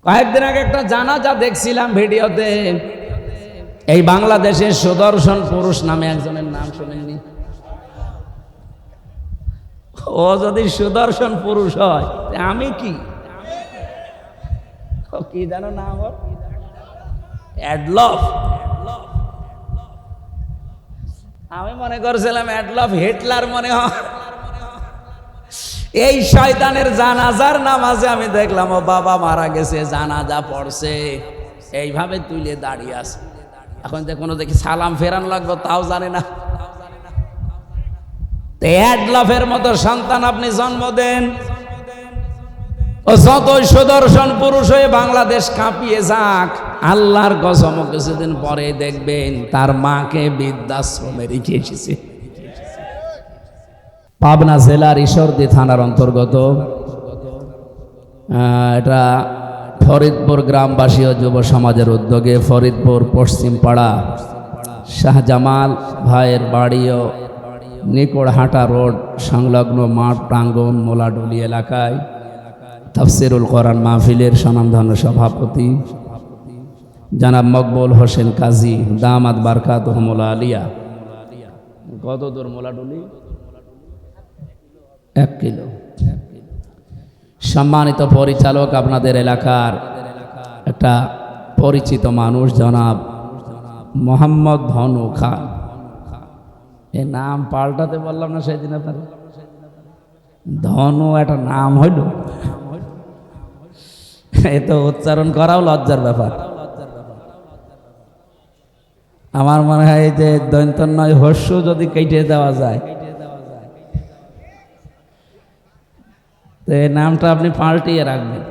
কয়েকদিন আগে একটা জানাজা দেখছিলাম ভিডিওতে। এই বাংলাদেশের সুদর্শন পুরুষ নামে একজনের নাম শুনেননি? ও যদি সুদর্শন পুরুষ হয় আমি কি? ও কি জানো নাম? ওর অ্যাডলফ। আমি মনে করছিলাম অ্যাডলফ হিটলার মনে হয়। এই শয়তানের জানাজার নামাজে আমি দেখলাম ও বাবা মারা গেছে, জানাজা পড়ছে, এইভাবে তুলে দাঁড়িয়ে আছে। এখন যে কোনো দেখি সালাম ফেরান লাগবে তাও জানে না। অ্যাডলফের মতো সন্তান আপনি জন্ম দেন, ও যতই সুদর্শন পুরুষ হয়ে বাংলাদেশ কাঁপিয়ে যাক, আল্লাহর কসম কিছুদিন পরে দেখবেন তার মাকে বৃদ্ধাশ্রমে রেখে এসেছে। পাবনা জেলার ঈশ্বরদী থানার অন্তর্গত এটা ফরিদপুর গ্রামবাসী ও যুব সমাজের উদ্যোগে ফরিদপুর পশ্চিম পাড়া শাহজামাল ভাইয়ের বাড়ি ও নিকড়হাটা রোড সংলগ্ন মাঠ প্রাঙ্গণ মোলাডুলি এলাকায় তাফসিরুল কোরআন মাহফিলের স্বনামধন্য সভাপতি জনাব মকবুল হোসেন কাজী দামাত বারকাতুহুমুল আলিয়া। কত দূর মোলাডুলি? 1 কিলো। সম্মানিত পরিচালক, আপনাদের এলাকার একটা পরিচিত মানুষ জনাব মোহাম্মদ ধনু খান। এ নাম পাল্টাতে বললাম না সেদিন আপনার? ধনু একটা নাম হইল, এ তো উচ্চারণ করাও লজ্জার ব্যাপার। আমার মনে হয় যে দৈন্তন্যয় হস্য যদি কেটে দেওয়া যায়, তো এই নামটা আপনি পাল্টিয়ে রাখবেন,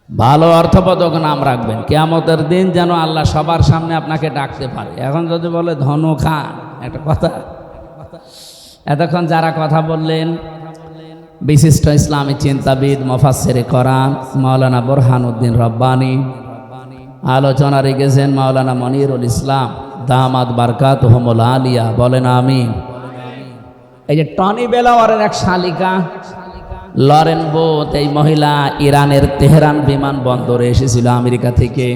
ভালো অর্থবোধক নাম রাখবেন। কিয়ামতের দিন যেন আল্লাহ সবার সামনে আপনাকে ডাকতে পারে। এখন যদি বলে ধনু খান, একটা কথা। এতক্ষণ যারা কথা বললেন বিশিষ্ট ইসলামী চিন্তাবিদ মুফাসসিরে কোরআন মাওলানা বুরহানুদ্দিন রব্বানী, আলোচনা রেখেছেন মাওলানা মনিরুল ইসলাম দামাত বারকাতুহুমুল আলিয়া, বলেন আমিন। এই যে টনি বেলাওয়ারের এক শালিকা লরেন বোথ, এই মহিলা ইরানের তেহরান বিমানবন্দরে এসেছিল আমেরিকা থেকে।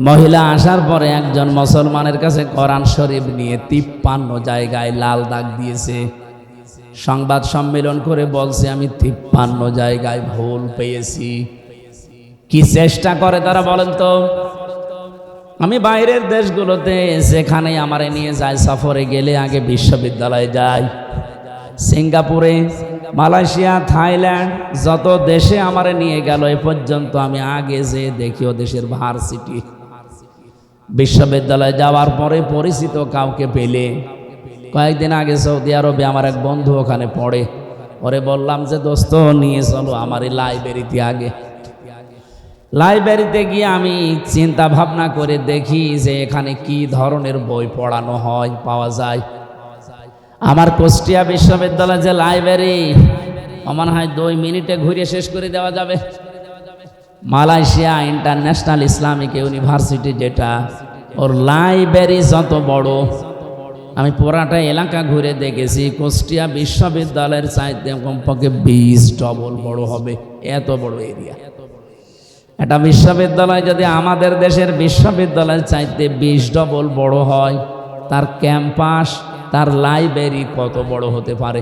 মহিলা আসার পরে একজন মুসলমানের কাছে কোরআন শরীফ নিয়ে 53 জায়গায় লাল দাগ দিয়েছে। সংবাদ সম্মেলন করে বলছে আমি 53 জায়গায় ভুল পেয়েছি। কি চেষ্টা করে তারা বলেন তো? আমি বাইরের দেশগুলোতে যেখানে আমারে নিয়ে যায়, সফরে গেলে আগে বিশ্ববিদ্যালয়ে যাই, সিঙ্গাপুরে, মালয়েশিয়া, থাইল্যান্ড, যত দেশে আমারে নিয়ে গেল এ পর্যন্ত আমি আগে যে দেখি ও দেশের ভার্সিটি, বিশ্ববিদ্যালয়ে যাওয়ার পরে পরিচিত কাউকে পেলে, কয়েকদিন আগে সৌদি আরবে আমার এক বন্ধু ওখানে পড়ে, ওরে বললাম যে দোস্ত নিয়ে চলো আমার এই লাইব্রেরিতে। আগে লাইব্রেরিতে গিয়ে আমি চিন্তা ভাবনা করে দেখি যে এখানে কি ধরনের বই পড়ানো হয়, পাওয়া যায়। আমার কুষ্টিয়া বিশ্ববিদ্যালয় যে লাইব্রেরি, আমার হয় 2 মিনিটে ঘুরে শেষ করে দেওয়া যাবে। মালয়েশিয়া ইন্টারন্যাশনাল ইসলামিক ইউনিভার্সিটি যেটা, ওর লাইব্রেরি যত বড়, আমি পুরাটা এলাকা ঘুরে দেখেছি, কুষ্টিয়া বিশ্ববিদ্যালয়ের চাইতে কমপক্ষে 20 ডবল বড় হবে, এত বড় এরিয়া। একটা বিশ্ববিদ্যালয় যদি আমাদের দেশের বিশ্ববিদ্যালয়ের চাইতে 20 ডবল বড় হয়, তার ক্যাম্পাস, তার লাইব্রেরি কত বড় হতে পারে?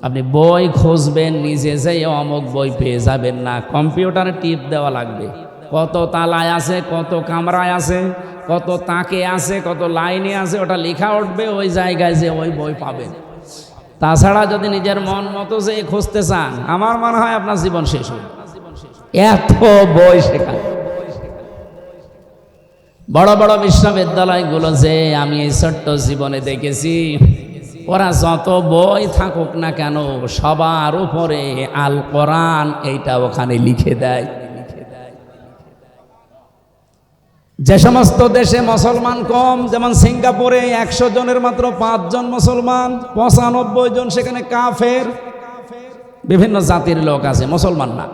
আপনি বই খুঁজবেন, নিজে যেয়ে অমুক বই পেয়ে যাবেন না, কম্পিউটারে টিপ দেওয়া লাগবে। কত তালায় আছে, কত কামরায় আছে, কত তাকে আছে, কত লাইনে আছে, ওটা লেখা উঠবে, ওই জায়গায় যে ওই বই পাবেন। তাছাড়া যদি নিজের মন মতো যে খুঁজতে চান, আমার মনে হয় আপনার জীবন শেষ হবে। এত বই শেখায়। বড় বড় বিশ্ববিদ্যালয়গুলো যে আমি এই ছোট্ট জীবনে দেখেছি, ওরা যত বই থাকুক না কেন, সবার উপরে আল কোরআন এইটা ওখানে লিখে দেয়। যে সমস্ত দেশে মুসলমান কম, যেমন সিঙ্গাপুরে 100 জনের মাত্র 5 জন মুসলমান, 95 জন সেখানে কাফের, বিভিন্ন জাতির লোক আছে, মুসলমান না।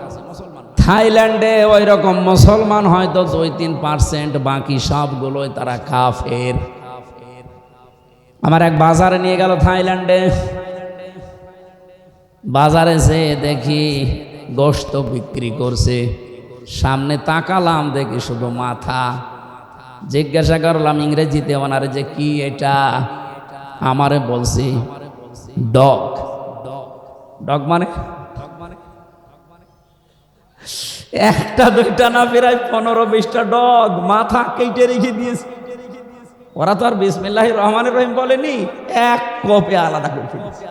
থাইল্যান্ডে ওই রকম মুসলমান হয়তো 2-3%, বাকি সবগুলোই তারা কাফের। আমার এক বাজারে নিয়ে গেল থাইল্যান্ডে, বাজারে যে দেখি গোশত বিক্রি করছে। সামনে তাকালাম, দেখি শুধু মাথা। জিজ্ঞাসা করলাম ইংরেজিতে ওনারে যে কি এটা, আমারে বলছি ডগ। ডগ মানে একটা দুইটা না, প্রায় 15-20টা ডগ মাথা কেটে রেখে দিয়েছে। ওরা তো আর বিসমিল্লাহির রহমানির রহিম বলেনি, এক কপে আলাদা করে ফেলেছে।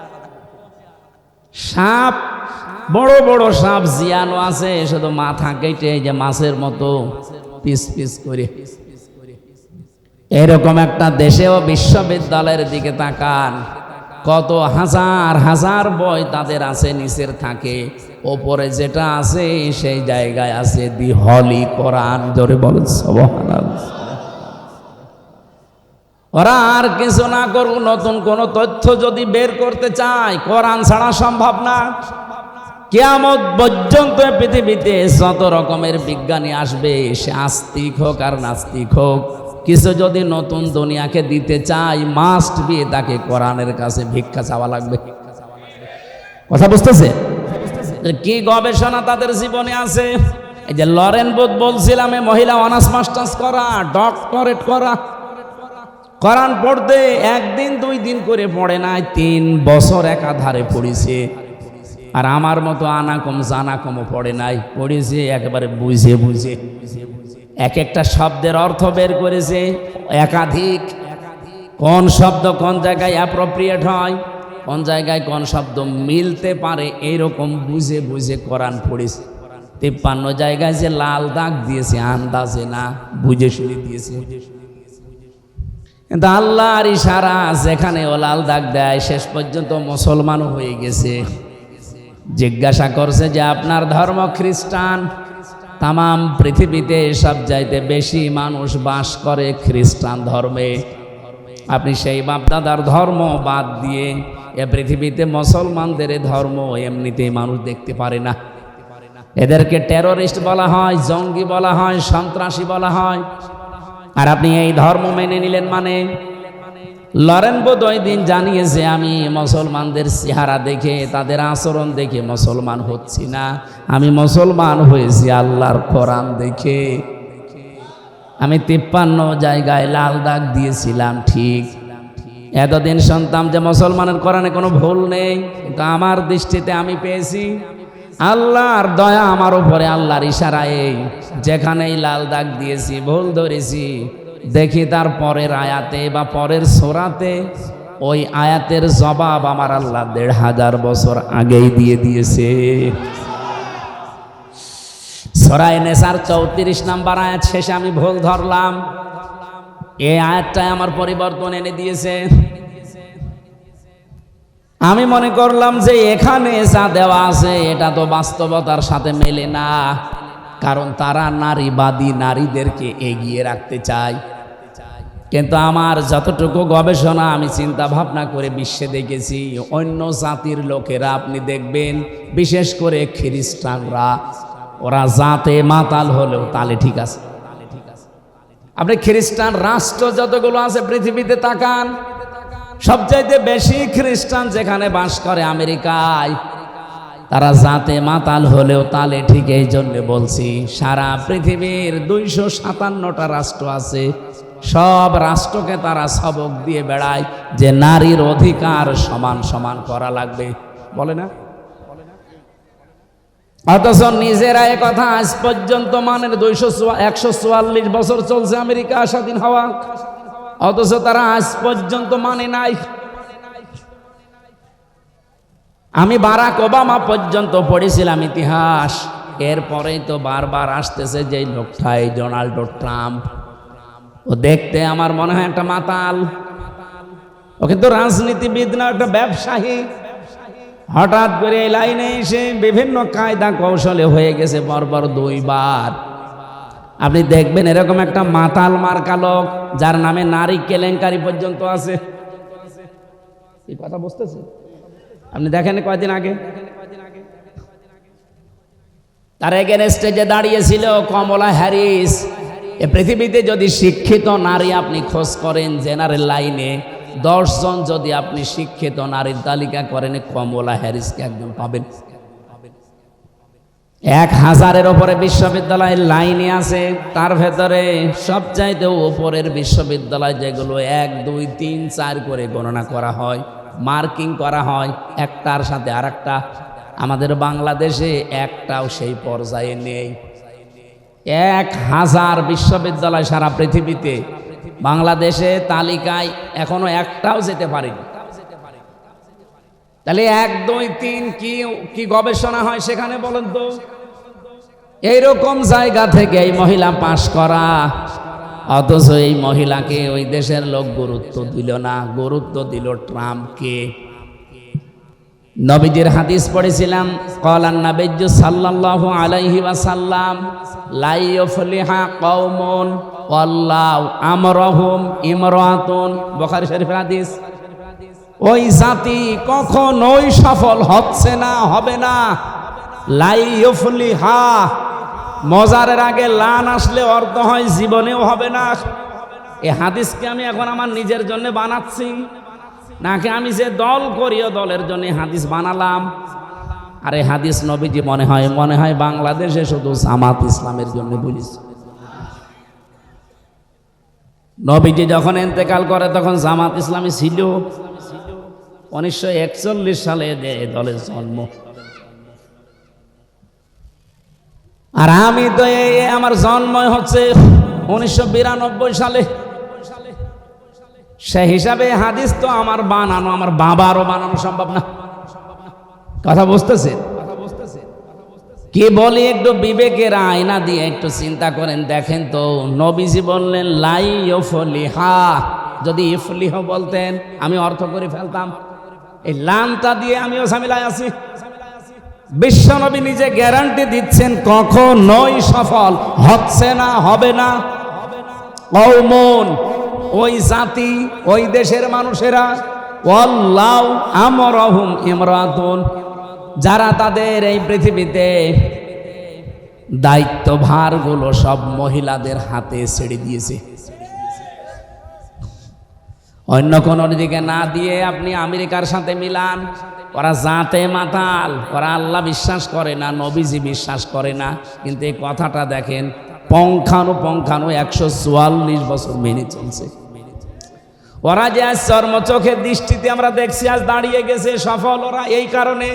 সাপ, বড় বড় সাপ জিয়ানো আছে, শুধু মাথা কেটে যে মাছের মতো পিস পিস করে। এরকম একটা দেশেও বিশ্ববিদ্যালয়ের দিকে তাকান, কত হাজার হাজার বই তাদের আছে, নিচের থাকে, ওপরে যেটা আছে সেই জায়গায় আছে দি হলি কোরআন। জোরে বলেন সুবহানাল্লাহ। ওরা আর কিছু না করুক, নতুন কোন তথ্য যদি বের করতে চায় কোরআন ছাড়া সম্ভব না। কিয়ামত পর্যন্ত পৃথিবীতে যত রকমের বিজ্ঞানী আসবে, সে আস্তিক হোক আর নাস্তিক হোক, কিছু যদি নতুন দুনিয়াকে দিতে চাই, মাস্ট বি তাকে কোরআনের কাছে ভিক্ষা চাওয়া লাগবে। কথা বুঝতেছে? কি গবেষণা তাদের জীবনে আছে। এই যে লরেন বুথ বলছিলাম, মহিলা অনার্স মাস্টার্স করা, ডক্টরেট করা, কোরআন পড়তে একদিন 2 দিন করে পড়ে নাই, 3 বছর একাধারে পড়েছে। আর আমার মতো আনাকম জানাকমও পড়ে নাই, পড়েছে একেবারে বুঝে বুঝে। এক একটা শব্দের অর্থ বের করেছে, একাধিক, কোন শব্দ কোন জায়গায় অ্যাপ্রোপ্রিয়েট হয়, কোন জায়গায় কোন শব্দ মিলতে পারে, এইরকম বুঝে বুঝে কোরআন পড়েছে। 53 জায়গায় যে লাল দাগ দিয়েছে আন্দাজে না, বুঝে শুনে দিয়েছে। কিন্তু আল্লাহর ইশারা, যেখানে ও লাল দাগ দেয় শেষ পর্যন্ত মুসলমানও হয়ে গেছে। জিজ্ঞাসা করছে যে আপনার ধর্ম খ্রিস্টান, তামাম পৃথিবীতে সব চাইতে বেশি মানুষ বাস করে খ্রিস্টান ধর্মে। আপনি সেই বাপদাদার ধর্ম বাদ দিয়ে এ পৃথিবীতে মুসলমানদের ধর্ম এমনিতেই মানুষ দেখতে পারে না। এদেরকে টেরোরিস্ট বলা হয়, জঙ্গি বলা হয়, সন্ত্রাসী বলা হয়। আর আপনি এই ধর্ম মেনে নিলেন মানে? লরেন বুথ ওই দিন জানিয়েছে, আমি মুসলমানদের চেহারা দেখে, তাদের আচরণ দেখে মুসলমান হচ্ছি না, আমি মুসলমান হয়েছি আল্লাহর কোরআন দেখে। আমি 53 জায়গায় লাল দাগ দিয়েছিলাম, ঠিক। এতদিন শুনতাম যে মুসলমানের কোরআনে কোনো ভুল নেই, কিন্তু আমার দৃষ্টিতে আমি পেয়েছি আল্লাহর দয়া আমার উপরে, আল্লাহর ইশারায় যেখানেই লাল দাগ দিয়েছি, ভুল ধরেছি, দেখি তার পরের আয়াতে বা পরের সূরাতে ওই আয়াতের জবাব আমার আল্লাহ 1500 বছর আগেই দিয়ে দিয়েছে। সূরা নিসার 34 নম্বর আয়াত শেষে আমি ভুল ধরলাম, এই আয়াতটাই আমার পরিবর্তন এনে দিয়েছে। আমি মনে করলাম যে এখানে যা দেওয়া আছে এটা তো বাস্তবতার সাথে মেলে না, কারণ তারা নারীবাদী, নারীদেরকে এগিয়ে রাখতে চায়। কিন্তু আমার যতটুকু গবেষণা, আমি চিন্তা ভাবনা করে বিশ্বে দেখেছি, অন্য জাতির লোকেরা আপনি দেখবেন, বিশেষ করে খ্রিস্টানরা, ওরা জাতে মাতাল হলেও তালে ঠিক আছে। আপনি খ্রিস্টান রাষ্ট্র যতগুলো আছে পৃথিবীতে তাকান, সবচাইতে বেশি খ্রিস্টান যেখানে বাস করে আমেরিকায়, তারা জাতে মাতাল হলেও তালে ঠিক। এই জন্য বলছি, সারা পৃথিবীর 257টা রাষ্ট্র আছে, সব রাষ্ট্রকে তারা সবক দিয়ে বেড়ায় যে নারীর অধিকার সমান সমান করা লাগবে, বলে না? অথচ নিজেরা এ কথা আজ পর্যন্ত মানেন। 144 বছর চলছে আমেরিকা স্বাধীন হওয়া, অথচ তারা আজ পর্যন্ত মানে নাই। আমি বারাক ওবামা পর্যন্ত পড়েছিলাম ইতিহাস, এরপরেই তো বারবার আসতেছে যে লোকটা, এই ডোনাল্ড ট্রাম্প। ও দেখতে আমার মনে হয় একটা মাতাল, ও কিন্তু রাজনীতিবিদ না, একটা ব্যবসায়ী। হঠাৎ করে এই লাইনে এসে বিভিন্ন কায়দা কৌশলে হয়ে গেছে পরপর 2 বার। আপনি দেখবেন এরকম একটা মাতাল মার্কা লোক, যার নামে নারী কেলেঙ্কারি পর্যন্ত আছে। এই কথা বুঝতেছে? আপনি দেখেন কয়দিন আগে তার এগেনস্টে যে দাঁড়িয়েছিল কমলা হ্যারিস। এ পৃথিবীতে যদি শিক্ষিত নারী আপনি খোঁজ করেন জেনারেল লাইনে, 10 জন যদি আপনি শিক্ষিত নারীর তালিকা করেন, কমলা হ্যারিসকে একজন পাবেন। 1000-এর ওপরে বিশ্ববিদ্যালয় লাইনে আছে, তার ভেতরে সবচাইতে উপরের বিশ্ববিদ্যালয় যেগুলো 1, 2, 3, 4 করে গণনা করা হয়, মার্কিং করা হয় একটার সাথে আরেকটা, আমাদের বাংলাদেশে একটাও সেই পর্যায়ে নেই। 1000 বিশ্ববিদ্যালয় সারা পৃথিবীতে, বাংলাদেশে তালিকায় এখনো একটাও যেতে পারেনি। তাহলে 1, 2, 3 কি গবেষণা হয় সেখানে বলেন তো? এইরকম জায়গা থেকে এই মহিলা পাশ করা, অথচ এই মহিলাকে ওই দেশের লোক গুরুত্ব দিল না, গুরুত্ব দিল ট্রাম্পকে। নবীজির হাদিস পড়েছিলাম, ক্বালান নাবিয়্যু সাল্লাল্লাহু আলাইহি ওয়াসাল্লাম লা ইউফলিহা কওমুন ওয়াল্লাহু আমরহুম ইমরাতুন, বুখারী শরীফের হাদিস। ওই জাতি কখনোই সফল হচ্ছে না, হবে না। লা ইউফলিহা, মজারের আগে লান আসলে অর্থ হয় জীবনেও হবে না। এই হাদিসকে আমি এখন আমার নিজের জন্য বানাচ্ছি নাকি আমি যে দল করি ও দলের জন্য হাদিস বানালাম? আর এই হাদিস নবীজি মনে হয় বাংলাদেশে শুধু জামাত ইসলামের জন্য বলিস। নবীজি যখন ইন্তেকাল করে তখন জামাত ইসলামী ছিল। 1941 সালে দলের জন্ম। আর আমি তো আমার জন্ম হচ্ছে 1992 সালে। সে হিসাবে হাদিস তো আমার বানানো, আমার বাবারও বানানো সম্ভব না। কথা বুঝতেছে? কি বলি একটু বিবেকের আয়না দিয়ে একটু চিন্তা করেন, দেখেন তো। নবীজি বললেন লাই ইফলিহা, যদি ইফলিহ বলতেন আমি অর্থ করে ফেলতাম। এই লানটা দিয়ে আমিও ঝামেলায় আছি। বিশ্বনবী নিজে গ্যারান্টি দিচ্ছেন কখনোই সফল হচ্ছে না, হবে না। কওমুন, ওই জাতি, ওই দেশের মানুষেরা, ওয়াল্লাহু আমরহুম ইমরাতুন, যারা তাদের এই পৃথিবীতে দায়িত্বভারগুলো সব মহিলাদের হাতে ছেড়ে দিয়েছে। অন্য কোনো দিকে না দিয়ে আপনি আমেরিকার সাথে মিলান, ওরা জাতে মাতাল, ওরা আল্লাহ বিশ্বাস করে না, নবীজি বিশ্বাস করে না। কিন্তু এই কথাটা দেখেন পঙ্খানু 144 বছর মেনে চলছে। ওরা যে আজ চর্ম চোখের দৃষ্টিতে আমরা দেখছি আজ দাঁড়িয়ে গেছে সফল, ওরা এই কারণে।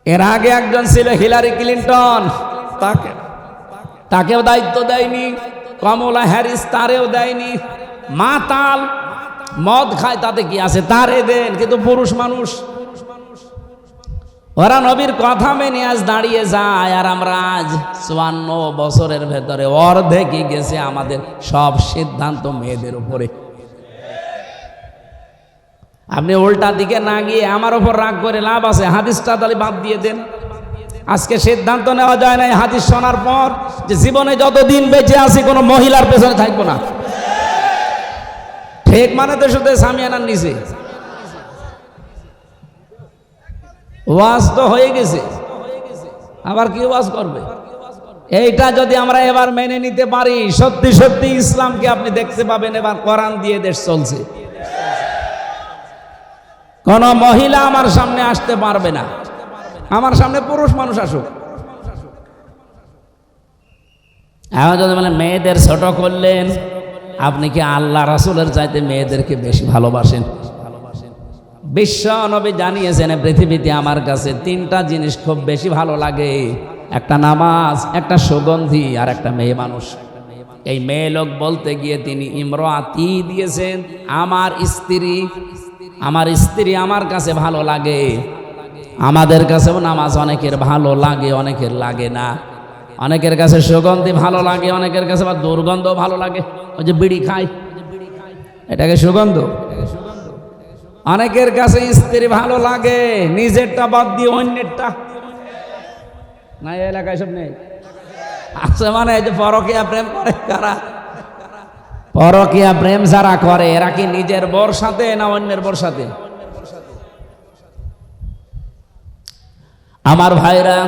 এর আগে একজন ছিল হিলারি ক্লিন্টন, তাকেও দায়িত্ব দেয়নি। কমলা হ্যারিস, তারেও দেয়নি। মাতাল, মদ খায়, তাতে কি আছে, তারে দেন। কিন্তু পুরুষ মানুষ, ওরা নবীর কথা মেনে আজ দাঁড়িয়ে যায়। আর আমরা আজ 54 বছরের ভেতরে অর্ধেকই গেছে আমাদের সব সিদ্ধান্ত মেয়েদের উপরে। আপনি উল্টা দিকে না গিয়ে আমার ওপর রাগ করে লাভ আছে? হাদিসটা তাহলে বাদ দিয়ে দেন। আজকে সিদ্ধান্ত নেওয়া যায় না হাদিস শোনার পর যে জীবনে যতদিন বেঁচে আছি কোনো মহিলার পেছনে থাকবো না। ঠিক মানে তো শুধু সামিয়ানার নিচে ওয়াজ তো হয়ে গেছে, আবার কি ওয়াজ করবে? এইটা যদি আমরা এবার মেনে নিতে পারি, সত্যি সত্যি ইসলামকে আপনি দেখতে পাবেন এবার কোরআন দিয়ে দেশ চলছে। কোন মহিলা আমার সামনে আসতে পারবে না, আমার সামনে পুরুষ মানুষ আসুক। এখন যদি মানে মেয়েদের ছোট করলেন, আপনি কি আল্লাহ রাসূলের চাইতে মেয়েদেরকে বেশি ভালোবাসেন? বিশ্ব নবী জানিয়েছেন পৃথিবীতে আমার কাছে 3টা জিনিস খুব বেশি ভালো লাগে, একটা নামাজ, একটা সুগন্ধি, আর একটা মেয়ে মানুষ। এই মেয়ে লোক বলতে গিয়ে তিনি ইমরাতি দিয়েছেন, আমার স্ত্রী। আমার স্ত্রী আমার কাছে ভালো লাগে। আমাদের কাছেও নামাজ অনেকের ভালো লাগে, অনেকের লাগে না। অনেকের কাছে সুগন্ধি ভালো লাগে, অনেকের কাছে আবার দুর্গন্ধ ভালো লাগে। ওই যে বিড়ি খায়, এটাকে সুগন্ধ। অনেকের কাছে স্ত্রী ভালো লাগে, নিজেরটা বাদ দিয়ে অন্যেরটা। না এই এলাকায় সব নেই আছে। মানে এই যে পরকীয়া প্রেম করে কারা, পরকীয়া প্রেম যারা করে এরা কি নিজের বর সাথে না অন্যের বর সাথে? আমার ভাইরা,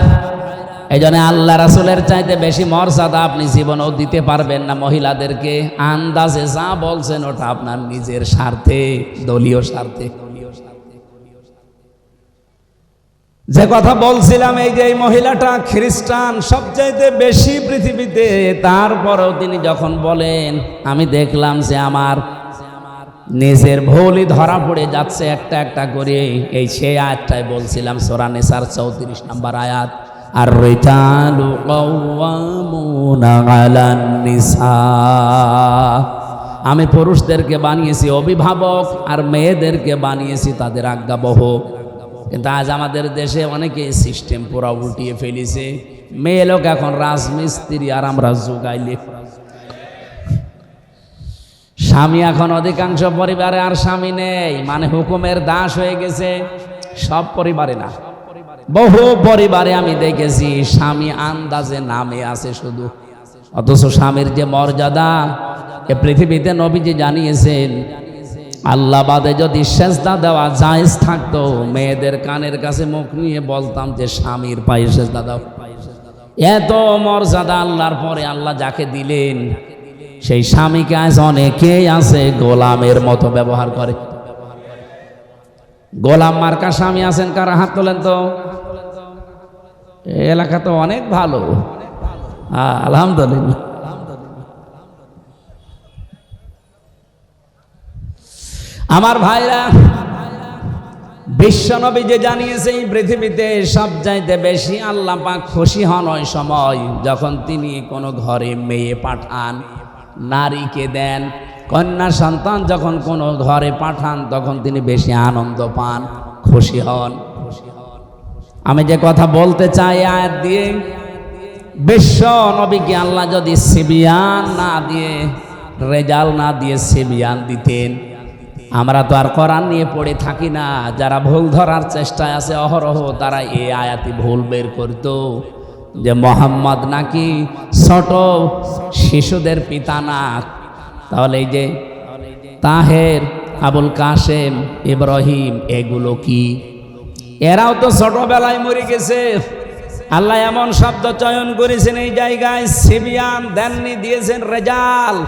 এই জন্য আল্লাহ রাসূলের চাইতে বেশি মর্যাদা আপনি জীবনেও দিতে পারবেন না মহিলাদেরকে। আন্দাজে যা বলছেন ওটা আপনার নিজের স্বার্থে, দলীয় স্বার্থে। যে কথা বলছিলাম, এই যে এই মহিলাটা খ্রিস্টান সবচাইতে বেশি পৃথিবীতে, তারপরেও তিনি যখন বলেন, আমি দেখলাম যে আমার নিজের ভুলই ধরা পড়ে যাচ্ছে একটা একটা করে। এই সেই আয়াতটাই বলছিলাম, সূরা নিসার 34 নম্বর আয়াত, আর রিজালু কাওয়ামুনা আলান নিসা। আমি পুরুষদেরকে বানিয়েছি অভিভাবক আর মেয়েদেরকে বানিয়েছি তাদের আজ্ঞাবহ। কিন্তু আজ আমাদের দেশে অনেকে সিস্টেম পুরা উল্টিয়ে ফেলেছে। মেয়ে লোক এখন রাজমিস্ত্রি আর আমরা যোগাইলে। স্বামী এখন অধিকাংশ পরিবারে আর স্বামী নেই, মানে হুকুমের দাস হয়ে গেছে। সব পরিবারে না, বহু পরিবারে আমি দেখেছি স্বামী আন্দাজে নামে আছে শুধু, অথচ স্বামীর যে মর্যাদা এ পৃথিবীতে নবীজি জানিয়েছেন, আল্লাহ বাদে যদি সেজদা দেওয়া জায়েজ থাকতো, মেয়েদের কানের কাছে মুখ নিয়ে বলতাম যে স্বামীর পায়ে সেজদা দাও। এত মর্যাদা আল্লাহর পরে আল্লাহ যাকে দিলেন, সেই স্বামীকে আজ অনেকেই আছে গোলামের মতো ব্যবহার করে। গোলাম মার্কা স্বামী আছেন কারা? হাত তোলেন তো। এলাকা তো অনেক ভালো, আলহামদুলিল্লাহ। আমার ভাইরা, বিশ্বনবী যে জানিয়েছে এই পৃথিবীতে সবচাইতে বেশি আল্লাহ পাক খুশি হন ওই সময় যখন তিনি কোনো ঘরে মেয়ে পাঠান, নারীকে দেন। কন্যা সন্তান যখন কোনো ঘরে পাঠান তখন তিনি বেশি আনন্দ পান, খুশি হন। আমি যে কথা বলতে চাই আয়াত দিয়ে, বিশ্ব নবীকে আল্লাহ যদি সিবিয়ান না দিয়ে, রেজাল না দিয়ে সিবিয়ান দিতেন, আমরা তো আর কোরআন নিয়ে পড়ে থাকি না। যারা ভুল ধরার চেষ্টায় আছে অহরহ, তারা এই আয়াতি ভুল বের করতো যে মোহাম্মদ নাকি ছোট শিশুদের পিতা না। তাহলে এই যে তাহের, আবুল কাসেম, ইব্রাহিম, এগুলো কি? এরাও তো ছোটবেলায় মরে গেছে। আল্লাহ এমন শব্দ চয়ন করেছেন এই জায়গায়, সিবিয়ান দেননি, দিয়েছেন রেজাল।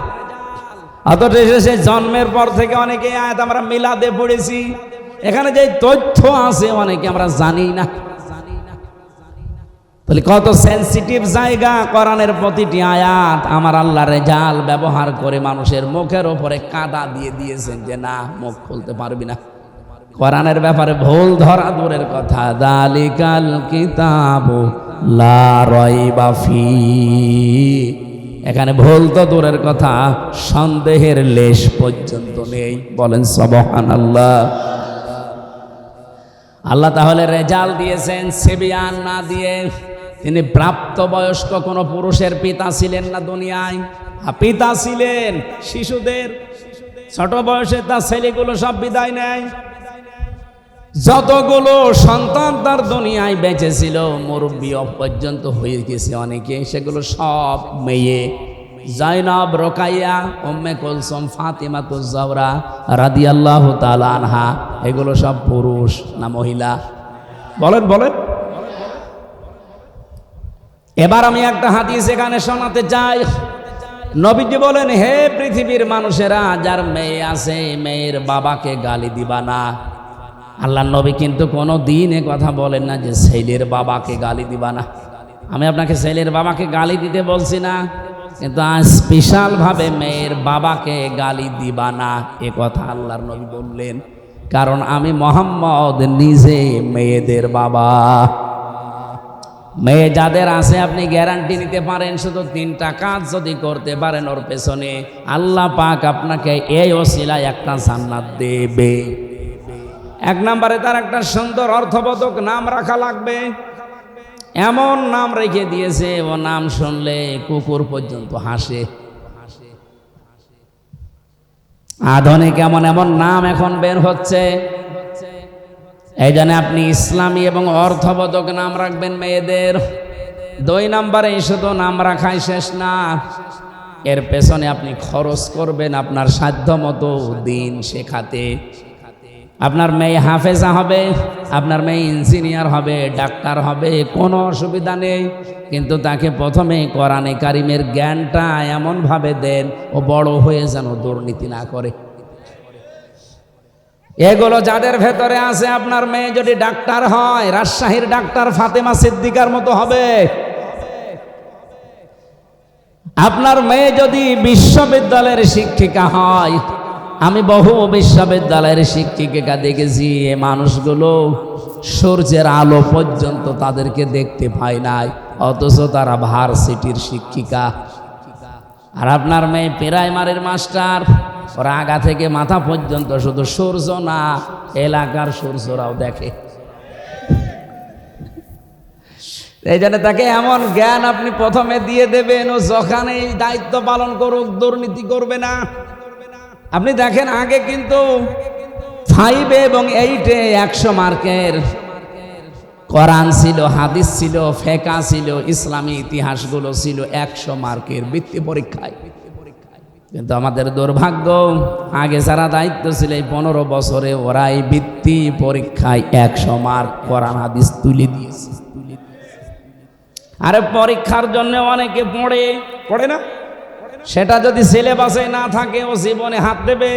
অথচ সে জন্মের পর থেকে অনেকে আয়াত আমরা মিলাদে পড়েছি, এখানে যে তথ্য আছে অনেকে আমরা জানি না। তাহলে কত সেনসিটিভ জায়গা কোরআনের প্রতিটি আয়াত আমার আল্লাহ রেজাল ব্যবহার করে মানুষের মুখের ওপরে কাদা দিয়ে দিয়েছেন যে না, মুখ খুলতে পারবি না। কোরআনের ব্যাপারে ভুল ধরা দূরের কথা, যালিকাল কিতাবু লা রাইবা ফি, এখানে ভুল তো দূরের কথা, সন্দেহের লেশ পর্যন্ত নেই। বলেন সুবহানাল্লাহ। আল্লাহ তাহলে রেজাল দিয়েছেন সিবিয়ান না দিয়ে। তিনি প্রাপ্তবয়স্ক কোনো পুরুষের পিতা ছিলেন না দুনিয়ায়, পিতা ছিলেন শিশুদের। ছোট বয়সে তার ছেলেগুলো সব বিদায় নেয়। যতগুলো সন্তান তার দুনিয়ায় বেঁচে ছিল, মুরব্বী পর্যন্ত হয়ে গেছে অনেকে, সেগুলো সব মেয়ে। জাইনাব, রোকাইয়া, উম্মে কুলসুম, ফাতিমাতুজ জাহরা রাদিয়াল্লাহু তাআলা আনহা, এগুলো সব পুরুষ না মহিলা? বলেন বলেন। এবার আমি একটা হাদিস এখানে শোনাতে চাই। নবীজি বলেন, হে পৃথিবীর মানুষেরা, যার মেয়ে আছে মেয়ের বাবাকে গালি দিবা না। আল্লাহ নবী কিন্তু কোনো দিন এ কথা বলেন না যে ছেলের বাবাকে গালি দিবা না। আমি আপনাকে ছেলের বাবাকে গালি দিতে বলছি না, কিন্তু আজ স্পেশালভাবে মেয়ের বাবাকে গালি দিবা না এ কথা আল্লাহর নবী বললেন। কারণ আমি মুহাম্মদ নিজে মেয়েদের বাবা। মেয়ে যাদের আছে আপনি গ্যারান্টি নিতে পারেন, শুধু 3টা কাজ যদি করতে পারেন ওর পেছনে, আল্লাহ পাক আপনাকে এই ওসিলায় একটা জান্নাত দেবে। 1 নম্বরে তার একটা সুন্দর অর্থবোধক নাম রাখা লাগবে। এমন নাম রেখে দিয়েছে ও নাম শুনলে কুকুর পর্যন্ত হাসে। আধুনিক এমন এমন নাম এখন বের হচ্ছে। এই জন্য আপনি ইসলামী এবং অর্থবোধক নাম রাখবেন মেয়েদের। 2 নম্বরে শুধু নাম রাখাই শেষ না, এর পেছনে আপনি খরচ করবেন আপনার সাধ্য মতো দিন শেখাতে। আপনার মেয়ে হাফেজা হবে, আপনার মেয়ে ইঞ্জিনিয়ার হবে, ডাক্তার হবে, কোনো অসুবিধা নেই, কিন্তু তাকে প্রথমে কোরআনে কারিমের জ্ঞানটা এমনভাবে দেন ও বড় হয়ে যেন দুর্নীতি না করে। এগুলো যাদের ভেতরে আছে, আপনার মেয়ে যদি ডাক্তার হয়, রাজশাহীর ডাক্তার ফাতেমা সিদ্দিকার মতো হবে। আপনার মেয়ে যদি বিশ্ববিদ্যালয়ের শিক্ষিকা হয়, আমি বহু বিশ্ববিদ্যালয়ের শিক্ষিকা দেখেছি, এ মানুষগুলো সূর্যের আলো পর্যন্ত তাদেরকে দেখতে পায় নাই, অথচ তারা ভার্সিটির শিক্ষিকা। আর আপনার মেয়ে প্রাইমারির মাস্টার, ওরা আগা থেকে মাথা পর্যন্ত শুধু সূর্য না, এলাকার সূর্যরাও দেখে। এই জন্য তাকে এমন জ্ঞান আপনি প্রথমে দিয়ে দেবেন, ও যখানে এই দায়িত্ব পালন করুক দুর্নীতি করবে না। আপনি দেখেন আগে কিন্তু 5 এবং 8-এ 100 মার্কের কোরআন ছিল, হাদিস ছিল, ফিকহ ছিল, ইসলামী ইতিহাসগুলো ছিল 100 মার্কের বৃত্তি পরীক্ষায়। কিন্তু আমাদের দুর্ভাগ্য, আগে যারা দায়িত্ব ছিল এই 15 বছরে ওরা এই বৃত্তি পরীক্ষায় 100 মার্ক কোরআন হাদিস তুলে দিয়েছে। আরে পরীক্ষার জন্য অনেকে পড়ে না, সেটা যদি সিলেবাসে না থাকে ও জীবনে হাত দেবে।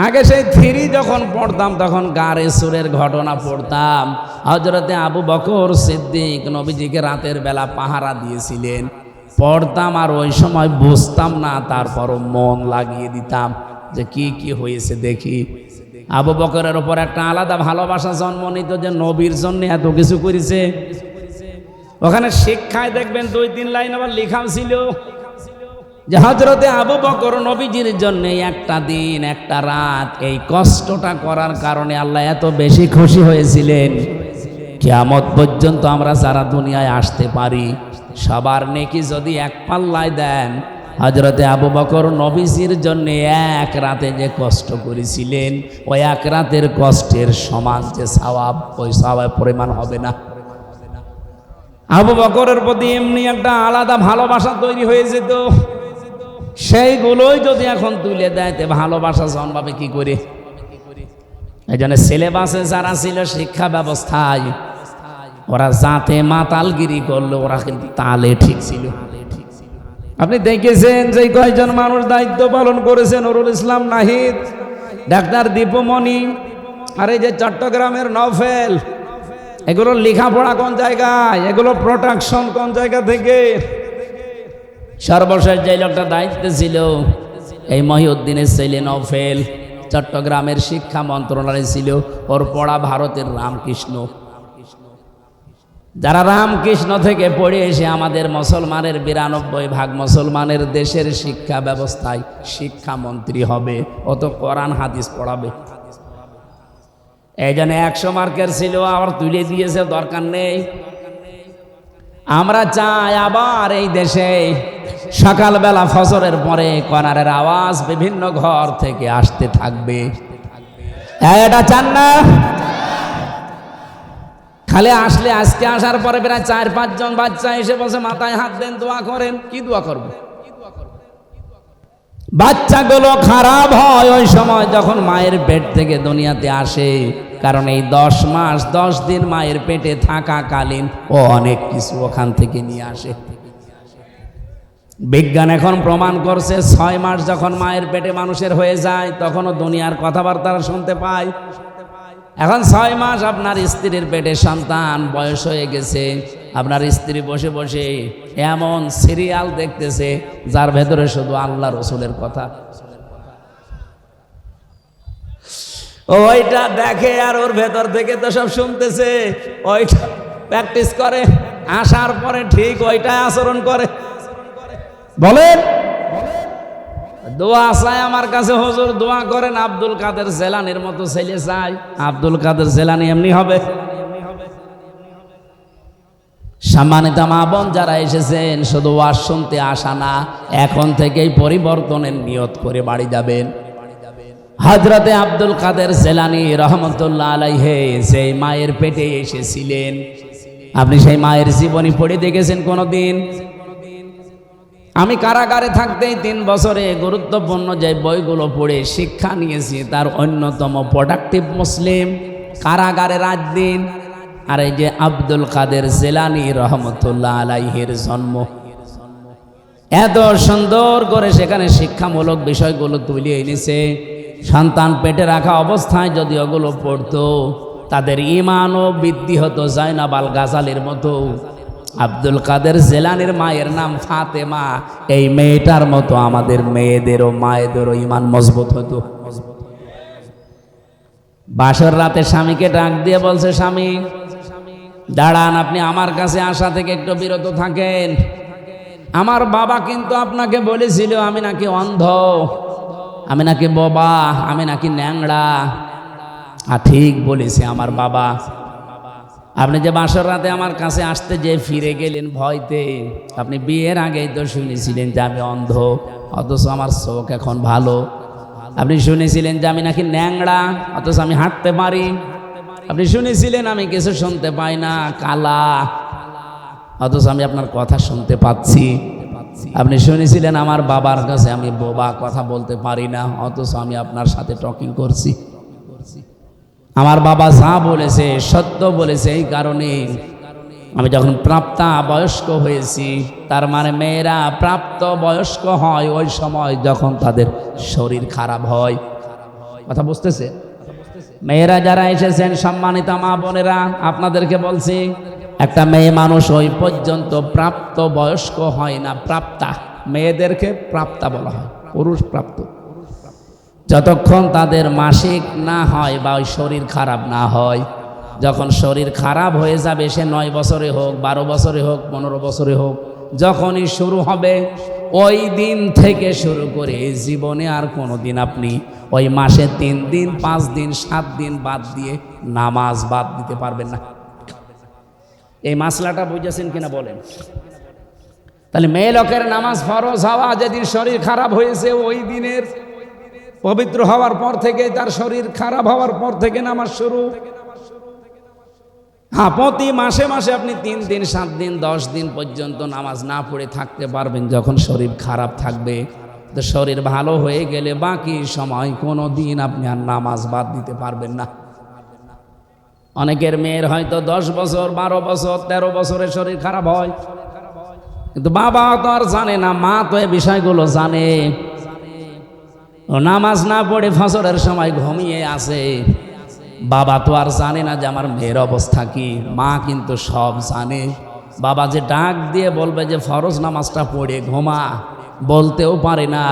আগে সেই 3 যখন পড়তাম তখন গারে সুরের ঘটনা পড়তাম। হযরতে আবু বকর সিদ্দিক নবীজিকে রাতের বেলা পাহারা দিয়েছিলেন, পড়তাম আর ওই সময় বুঝতাম না, তারপরও মন লাগিয়ে দিতাম যে কি কি হয়েছে দেখি। আবু বকরের ওপর একটা আলাদা ভালোবাসা জন্ম নিত যে নবীর জন্য এত কিছু করেছে। ওখানে শিক্ষায় দেখবেন 2-3 লাইন আবার লেখাও ছিল যে হযরতে আবু বকর নবীজির জন্য একটা দিন একটা রাত এই কষ্টটা করার কারণে আল্লাহ এত বেশি খুশি হয়েছিলেন, কিয়ামত পর্যন্ত আমরা যারা দুনিয়ায় আসতে পারি সবার নেকি যদি এক পাল্লায় দেন, হযরতে আবু বকর নবীজির জন্য এক রাতে যে কষ্ট করেছিলেন ওই এক রাতের কষ্টের সমান যে সওয়াব, ওই সওয়াবের পরিমাণ হবে না। আবু বকরের প্রতি এমনি একটা আলাদা ভালোবাসা তৈরি হয়ে যেত, সেইগুলোই যদি এখন তুলে দেয় তে ভালোবাসা জন্মাবে কি করে? এই জন্য সিলেবাসে যারা ছিল শিক্ষা ব্যবস্থায়, ওরা যাতে মাতালগিরি করলো ওরা কিন্তু তালে ঠিক ছিল। আপনি দেখেছেন যে কয়জন মানুষ দায়িত্ব পালন করেছেন, নুরুল ইসলাম নাহিদ, ডাক্তার দীপুমণি, আর এই যে চট্টগ্রামের নওফেল, এগুলো লেখাপড়া কোন জায়গায়, এগুলো প্রোটেকশন কোন জায়গা থেকে? সর্বশেষ যে লোকটা দায়িত্বে ছিল এই মহিউদ্দিনের ছেলে নওফেল, চট্টগ্রামের শিক্ষা মন্ত্রণালয় ছিল, ওর পড়া ভারতের রামকৃষ্ণ। যারা রামকৃষ্ণ থেকে পড়ে এসে আমাদের মুসলমানের 92% মুসলমানের দেশের শিক্ষা ব্যবস্থায় শিক্ষামন্ত্রী হবে, ও তো কোরআন হাদিস পড়াবে। এই জন্য 100 মার্কের ছিল আবার তুলে দিয়েছে, দরকার নেই। আমরা চাই আবার এই দেশে সকালবেলা ফজরের পরে কোরআনের আওয়াজ বিভিন্ন ঘর থেকে আসতে থাকবে। এটা চান না? খালি আসলে আজকে আসার পরে প্রায় 4-5 জন বাচ্চা এসে বসে মাথায় হাত দেন, দোয়া করেন। কি দোয়া করবে? বাচ্চাগুলো খারাপ হয় ওই সময় যখন মায়ের পেট থেকে দুনিয়াতে আসে, কারণ এই 10 মাস 10 দিন মায়ের পেটে থাকাকালীন ও অনেক কিছু ওখান থেকে নিয়ে আসে। বিজ্ঞান এখন প্রমাণ করছে 6 মাস যখন মায়ের পেটে মানুষের হয়ে যায় তখনও দুনিয়ার কথাবার্তা শুনতে পায়। এখন 6 মাস আপনার স্ত্রীর পেটে সন্তান বয়স হয়ে গেছে, আপনার স্ত্রী বসে বসে এমন সিরিয়াল দেখতেছে যার ভেতরে শুধু আল্লাহ রসুলের কথা। ওইটা দেখে আর ওর ভেতর থেকে তো সব শুনতেছে, ওইটা প্র্যাকটিস করে, আসার পরে ঠিক ওইটাই আচরণ করে। বলেন দোয়া চাই আমার কাছে, হুজুর দোয়া করেন আব্দুল কাদের জেলানির মতো ছেলে চাই। আব্দুল কাদের জেলানি এমনি হবে? সম্মানিত মা বোন যারা এসেছেন, শুধু ওয়াজ শুনতে আসা না, এখন থেকেই পরিবর্তনের নিয়ত করে বাড়ি যাবেন। হযরতে আব্দুল কাদের জেলানি রহমতুল্লাহ আলাইহি সেই মায়ের পেটে এসেছিলেন, আপনি সেই মায়ের জীবনী পড়ে দেখেছেন কোনোদিন? আমি কারাগারে থাকতেই 3 বছরে গুরুত্বপূর্ণ যে বইগুলো পড়ে শিক্ষা নিয়েছি তার অন্যতম প্রোডাক্টিভ মুসলিম, কারাগারে রাত দিন। আর এই যে আব্দুল কাদের জেলানি রহমতুল্লাহ আলাইহির জন্ম, এত সুন্দর করে সেখানে শিক্ষামূলক বিষয়গুলো তুলে এনেছে। সন্তান পেটে রাখা অবস্থায় যদি ওগুলো পড়তো তাদের ঈমানও বৃদ্ধি হতো জাইনাব আল গাজালির মতো। আব্দুল কাদের জেলানির মায়ের নাম ফাতেমা, এই মেয়েটার মতো আমাদের মেয়েদেরও মায়েদেরও ঈমান মজবুত হতো। বাসর রাতে স্বামীকে ডাক দিয়ে বলছে, স্বামী দাঁড়ান, আপনি আমার কাছে আসা থেকে একটু বিরত থাকেন। আমার বাবা কিন্তু আপনাকে বলেছিল আমি নাকি অন্ধ, আমি নাকি বোবা, আমি নাকি ন্যাংড়া। আর ঠিক বলেছে আমার বাবা। আপনি যে বাসর রাতে আমার কাছে আসতে যে ফিরে গেলেন ভয়তে, আপনি বিয়ের আগেই তো শুনেছিলেন যে আমি অন্ধ, অথচ আমার চোখ এখন ভালো। আপনি শুনেছিলেন যে আমি নাকি ন্যাংড়া, অথচ আমি হাঁটতে পারি। আপনি শুনেছিলেন আমি কিছু শুনতে পাই না, কালা, অথচ আমি আপনার কথা শুনতে পাচ্ছি। আপনি শুনেছিলেন আমার বাবার কাছে আমি বোবা, কথা বলতে পারি না, অথচ আমি আপনার সাথে টকিং করছি। আমার বাবা যা বলেছে সত্য বলেছে, এই কারণে আমি যখন প্রাপ্তা বয়স্ক হয়েছি, তার মানে মেয়েরা প্রাপ্ত বয়স্ক হয় ওই সময় যখন তাদের শরীর খারাপ হয়। কথা বুঝতেছে? মেয়েরা যারা এসেছেন সম্মানিত মা বোনেরা, আপনাদেরকে বলছি, একটা মেয়ে মানুষ ওই পর্যন্ত প্রাপ্ত বয়স্ক হয় না, প্রাপ্তা। মেয়েদেরকে প্রাপ্তা বলা হয়, পুরুষ প্রাপ্ত। যতক্ষণ তাদের মাসিক না হয় বা ওই শরীর খারাপ না হয়, যখন শরীর খারাপ হয়ে যাবে, সে 9 বছরে হোক, 12 বছরে হোক, 15 বছরে হোক, যখনই শুরু হবে ওই দিন থেকে শুরু করে জীবনে আর কোনো দিন আপনি ওই মাসে 3 দিন, 5 দিন, 7 দিন বাদ দিয়ে নামাজ বাদ দিতে পারবেন না। এই মাসলাটা বুঝেছেন কিনা বলেন? তাহলে মেয়ে লোকের নামাজ ফরজ হওয়া যেদিন শরীর খারাপ হয়েছে ওই দিনের পবিত্র হওয়ার পর থেকে, তার শরীর খারাপ হওয়ার পর থেকে নামাজ শুরু। হ্যাঁ, প্রতি মাসে মাসে আপনি 3 দিন, 7 দিন, 10 দিন পর্যন্ত নামাজ না পড়ে থাকতে পারবেন যখন শরীর খারাপ থাকবে। তো শরীর ভালো হয়ে গেলে বাকি সময় কোনো দিন আপনি আর নামাজ বাদ দিতে পারবেন না। অনেকের মেয়ের হয়তো 10 বছর, 12 বছর, 13 বছরে শরীর খারাপ হয়, কিন্তু বাবা তো আর জানে না, মা তো এই বিষয়গুলো জানে। ও নামাজ না পড়ে ফজরের সময় ঘুমিয়ে আসে, বাবা তো আর জানে না যে আমার মেয়ের অবস্থা কি। মা কিন্তু সব জানে। বাবা যে ডাক দিয়ে বলবে যে ফরজ নামাজটা পড়ে ঘুমা, বলতেও পারে না।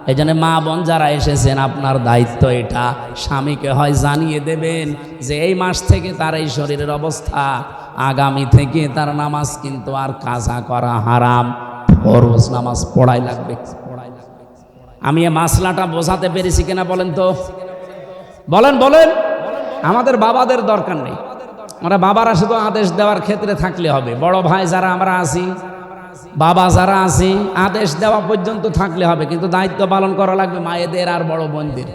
এই জন্য মা বোন যারা এসেছেন, আপনার দায়িত্ব এটা, স্বামীকে হয় জানিয়ে দেবেন যে এই মাস থেকে তার এই শরীরের অবস্থা, আগামী থেকে তার নামাজ কিন্তু আর কাজা করা হারাম, ফরজ নামাজ পড়াই লাগবে। আমি এই মাসলাটা বোঝাতে পেরেছি কিনা বলেন তো? বলেন বলেন। আমাদের বাবাদের দরকার নেই, আমরা বাবারা শুধু আদেশ দেওয়ার ক্ষেত্রে থাকলে হবে। বড় ভাই যারা আমরা আছি, বাবা যারা আছি, আদেশ দেওয়া পর্যন্ত থাকলে হবে, কিন্তু দায়িত্ব পালন করা লাগবে মায়েদের আর বড় বোনদের।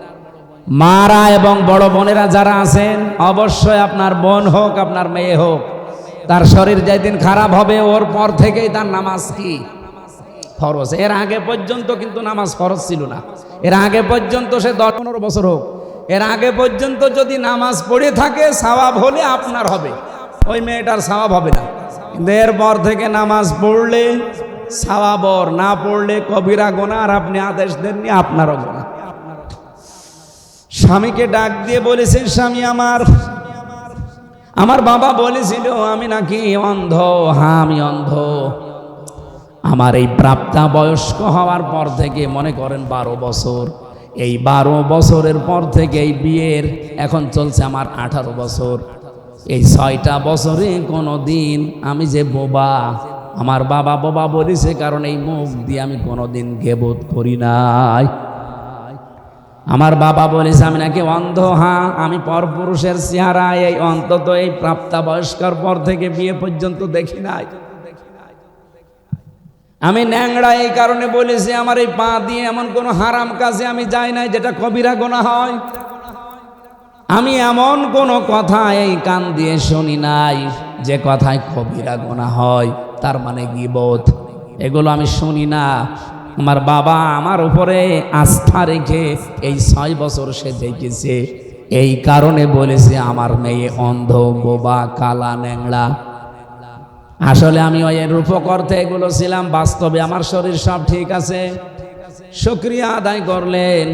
মারা এবং বড় বোনেরা যারা আছেন, অবশ্যই আপনার বোন হোক, আপনার মেয়ে হোক, তার শরীর যেদিন খারাপ হবে ওর পর থেকেই তার নামাজ কি ফরজ। এর আগে পর্যন্ত কিন্তু নামাজ ফরজ ছিল না। এর আগে পর্যন্ত সে 10-15 বছর হোক, এর আগে পর্যন্ত যদি নামাজ পড়ে থাকে সওয়াব হলে আপনার হবে, ওই মেয়েটার সওয়াব হবে না। কিন্তু এরপর থেকে নামাজ পড়লে সওয়াব, না পড়লে কবিরা গুনাহ, আর আপনি আদেশ দেননি, আপনারও গুনাহ। স্বামীকে ডাক দিয়ে বলেছেন, স্বামী আমার বাবা বলেছিল আমি নাকি অন্ধ। হ্যাঁ, আমি অন্ধ। আমার এই প্রাপ্তা বয়স্ক হওয়ার পর থেকে, মনে করেন 12 বছর, এই 12 বছরের পর থেকে এই বিয়ের এখন চলছে আমার 18 বছর। এই 6টা বছরে কোনো দিন আমি যে বোবা, আমার বাবা বোবা বলেছে, কারণ এই মুখ দিয়ে আমি কোনোদিন গীবত করি নাই। আমার বাবা বলেছে আমি নাকি অন্ধ। হ্যাঁ, আমি পরপুরুষের চেহারা এই অন্তত এই প্রাপ্তা বয়স্কর পর থেকে বিয়ে পর্যন্ত দেখি নাই। আমি ন্যাংড়া এই কারণে বলেছি, আমার এই পা দিয়ে এমন কোনো হারাম কাজে আমি যাই নাই যেটা কবিরা গুনাহ হয়। আমি এমন কোনো কথা এই কান দিয়ে শুনি নাই যে কথায় কবিরা গুনাহ হয়, তার মানে গীবত। এগুলো আমি শুনি না। আমার বাবা আমার উপরে আস্থা রেখে এই 6 বছর সে দেখেছে, এই কারণে বলেছে আমার মেয়ে অন্ধ, বোবা, কালা, ন্যাংড়া। আসলে আমি ওই রূপক অর্থে এগুলো ছিলাম, বাস্তবে আমার শরীর সব ঠিক আছে। শুকরিয়া আদায় করলেন।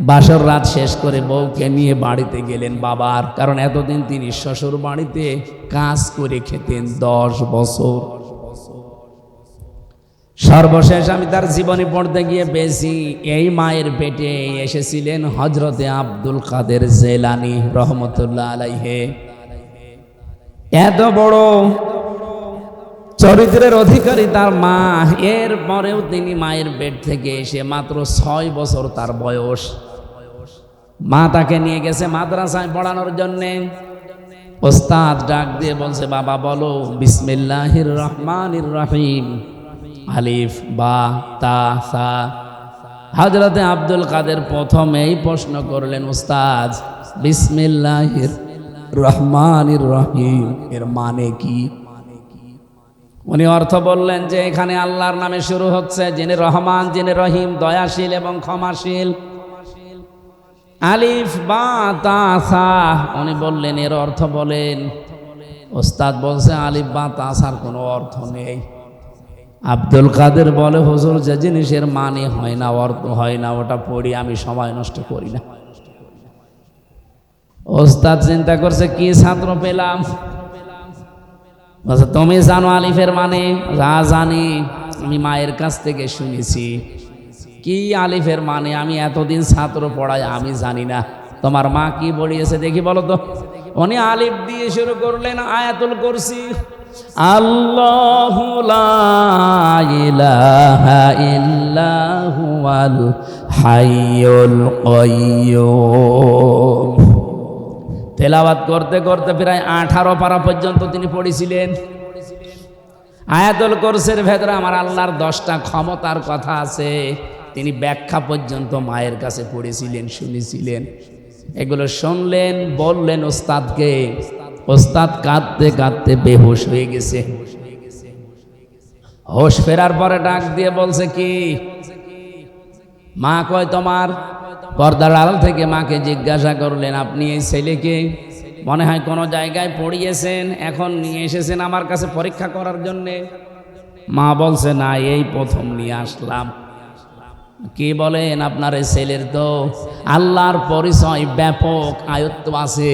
বাসর রাত শেষ করে বউকে নিয়ে বাড়িতে গেলেন বাবার, কারণ এতদিন তিনি শ্বশুর বাড়িতে কাজ করে খেতেন 10 বছর। সর্বশেষ আমি তার জীবনী পড়তে গিয়ে পেয়েছি এই মায়ের পেটে এসেছিলেন হযরতে আব্দুল কাদের জেলানী রহমতুল্লাহ আলাইহে। এত বড় চরিত্রের অধিকারী তার মা, এর পরেও তিনি মায়ের পেট থেকে এসে মাত্র 6 বছর তার বয়স, মা তাকে নিয়ে গেছে মাদ্রাসায় পড়ানোর জন্যে। ওস্তাদ ডাক দিয়ে বলছে, বাবা বলো বিসমিল্লাহির রহমানির রহিম, আলিফ বা তা সা। হযরতে আব্দুল কাদের প্রথমেই প্রশ্ন করলেন, উস্তাদ বিসমিল্লাহির রহমানির রহিম এর মানে কি? উনি অর্থ বললেন যে এখানে আল্লাহর নামে শুরু হচ্ছে, যিনি রহমান, যিনি রহিম, দয়াশীল এবং ক্ষমাশীল। আলিফ বা তা সা। উনি বললেন এর অর্থ বলেন। ওস্তাদ বলছে আলিফ বা তা সার কোনো অর্থ নেই। আব্দুল কাদের বলে, হুজুর যে জিনিসের মানে হয় না, অর্থ হয় না, ওটা পড়ি আমি সময় নষ্ট করি না। ওস্তাদ চিন্তা করছে কি ছাত্র পেলাম। বলছে তুমি জানো আলিফের মানে? যা জানি, আমি মায়ের কাছ থেকে শুনেছি। কি আলিফের মানে? আমি এতদিন ছাত্র পড়াই, আমি জানি না। তোমার মা কি বলিয়েছে দেখি বলো তো। উনি আলিফ দিয়ে শুরু করলেন আয়াতুল কুরসি। আল্লাহু লা ইলাহা ইল্লা হুয়াল হাইয়ুল কাইয়্যুম। তেলাওয়াত করতে করতে প্রায় 18 পারা পর্যন্ত তিনি পড়েছিলেন। আয়াতুল কুরসির ভেতরে আমার আল্লাহর 10টা ক্ষমতার কথা আছে, তিনি ব্যাখ্যা পর্যন্ত মায়ের কাছে পড়েছিলেন, শুনেছিলেন। এগুলো শুনলেন, বললেন ওস্তাদকে। ওস্তাদ কাঁদতে কাঁদতে বেহুশ হয়ে গেছে। হোশ ফেরার পরে ডাক দিয়ে বলছে কি? মা কয় তোমার? পর্দার আড়াল থেকে মাকে জিজ্ঞাসা করলেন, আপনি এই ছেলেকে মনে হয় কোনো জায়গায় পড়িয়েছেন, এখন নিয়ে এসেছেন আমার কাছে পরীক্ষা করার জন্যে? মা বলছে না, এই প্রথম নিয়ে আসলাম। কি বলেন? আপনার এই ছেলের তো আল্লাহর পরিচয় ব্যাপক আয়ত্ত আছে,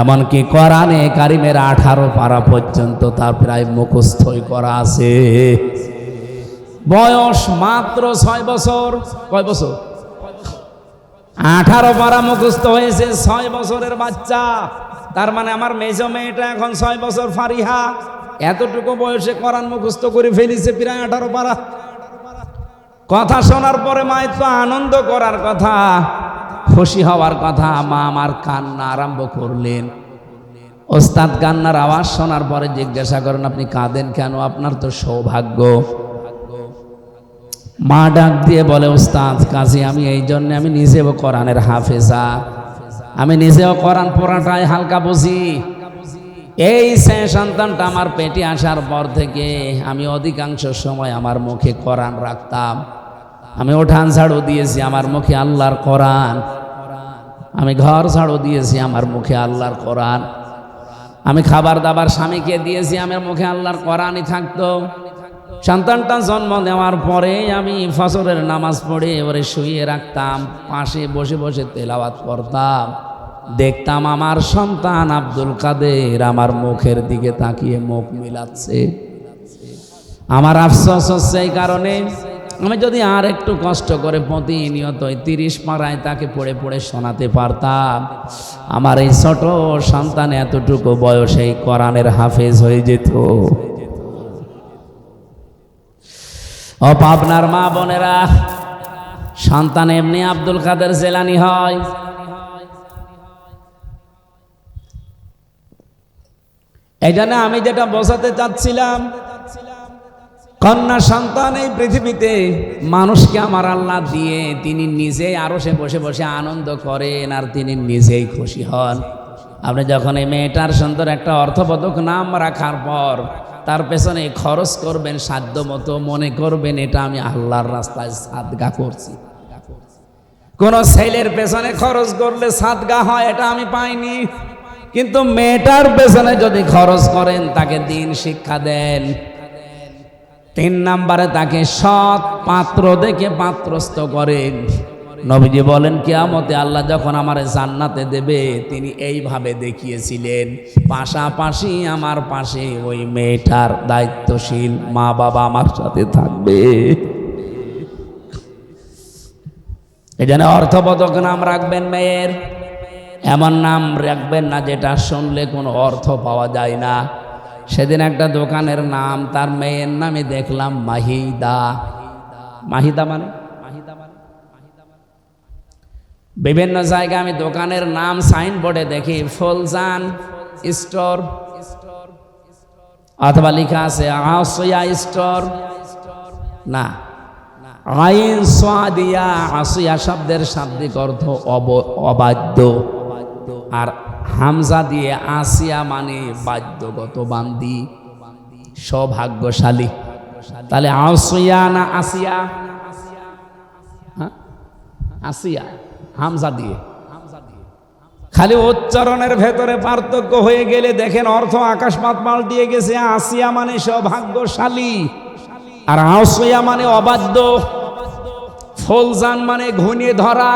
এমনকি কোরআনে কারিমের 18 পারা পর্যন্ত তার প্রায় মুখস্থই করা আছে। বয়স মাত্র 6 বছর। কয় বছর? 18 পারা মুখস্থ হয়েছে 6 বছরের বাচ্চা। তার মানে আমার মেজো মেয়েটা এখন 6 বছর ফারিহা, এতটুকু বয়সে কোরআন মুখস্থ করে ফেলেছে প্রায় 18 পারা। কথা শোনার পরে মায়ের তো আনন্দ করার কথা, খুশি হওয়ার কথা। মা আমার কান্না আরম্ভ করলেন। ওস্তাদ কান্নার আওয়াজ শোনার পরে জিজ্ঞাসা করেন, আপনি কাঁদেন কেন? আপনার তো সৌভাগ্য। মা ডাক দিয়ে বলে, ওস্তাদ কাজী আমি এই জন্য, আমি নিজেও কোরআনের হাফেজা, আমি নিজেও কোরআন পড়াটাই হালকা বুঝি। এই সন্তানটা আমার পেটে আসার পর থেকে আমি অধিকাংশ সময় আমার মুখে কোরআন রাখতাম। আমি উঠান ঝাড়ু দিয়েছি, আমার মুখে আল্লাহর কোরআন। আমি ঘর ঝাড়ু দিয়েছি, আমার মুখে আল্লাহর কোরআন। আমি খাবার দাবার স্বামীকে দিয়েছি, আমার মুখে আল্লাহর কোরআনই থাকতো। সন্তানটা জন্ম নেওয়ার পরে আমি ফজরের নামাজ পড়ে এবারে শুয়ে রাখতাম, পাশে বসে বসে তেলাওয়াত করতাম। দেখতাম আমার সন্তান আব্দুল কাদের আমার মুখের দিকে তাকিয়ে মুখ মিলাচ্ছে। আমার আফসোস হচ্ছে এই কারণে, আমি যদি আর একটু কষ্ট করে প্রতিনিয়ত 30 পারায় তাকে পড়ে পড়ে শোনাতে পারতাম, আমার এই ছোট সন্তান এতটুকু বয়সে কোরআনের হাফেজ হয়ে যেত। ও পাবনার মা বোনেরা, সন্তান এমনি আব্দুল কাদের জেলানী হয়। এই জন্য আমি যেটা বোঝাতে চাচ্ছিলাম, কন্যা সন্তান এই পৃথিবীতে মানুষকে আমার আল্লাহ দিয়ে তিনি নিজেই আরশে বসে বসে আনন্দ করেন, আর তিনি নিজেই খুশি হন। আপনি যখন এই মেয়েটার সুন্দর একটা অর্থবোধক নাম রাখার পর তার পেছনে খরচ করবেন সাধ্য মতো, মনে করবেন এটা আমি আল্লাহর রাস্তায় সাদগা করছি। কোন ছেলের পেছনে খরচ করলে সাদগা হয় এটা আমি পাইনি, কিন্তু মেয়েটার পেছনে যদি খরচ করেন, তাকে দিন শিক্ষা দেন, 3 নম্বরে তাকে সৎ পাত্র দেখে পাত্রস্থ করেন, নবীজি বলেন কিয়ামতে আল্লাহ যখন আমারে জান্নাতে দেবে তিনি এইভাবে দেখিয়েছিলেন, পাশাপাশি আমার পাশে ওই মেয়েটার দায়িত্বশীল মা বাবা আমার সাথে থাকবে। এই জন্য অর্থবোধক নাম রাখবেন মেয়ের, এমন নাম রাখবেন না যেটা শুনলে কোনো অর্থ পাওয়া যায় না। সেদিন একটা দোকানের নাম তার মেয়ের নামে দেখলাম মাহিদা। মাহিদা মানে বিভিন্ন জায়গায় আমি দোকানের নাম সাইনবোর্ডে দেখি ফুলজান স্টোর, অথবা লেখা আছে আসিয়া স্টোর। না, আইন সাদিয়া, আসিয়া শব্দের শাব্দিক অর্থ অবাধ্য, আর হামজা দিয়ে আসিয়া মানে বাধ্যগত বান্দি, সৌভাগ্যশালী। তাহলে আসিয়া না আসিয়া? আসিয়া হামজা দিয়ে। খালি উচ্চারণের ভেতরে পার্থক্য হয়ে গেলে দেখেন অর্থ আকাশপাত পাল্টিয়ে গেছে। আসিয়া মানে সৌভাগ্যশালী, আর আসিয়া মানে অবাধ্য। ফুলজান মানে ঘুনিয়ে ধরা।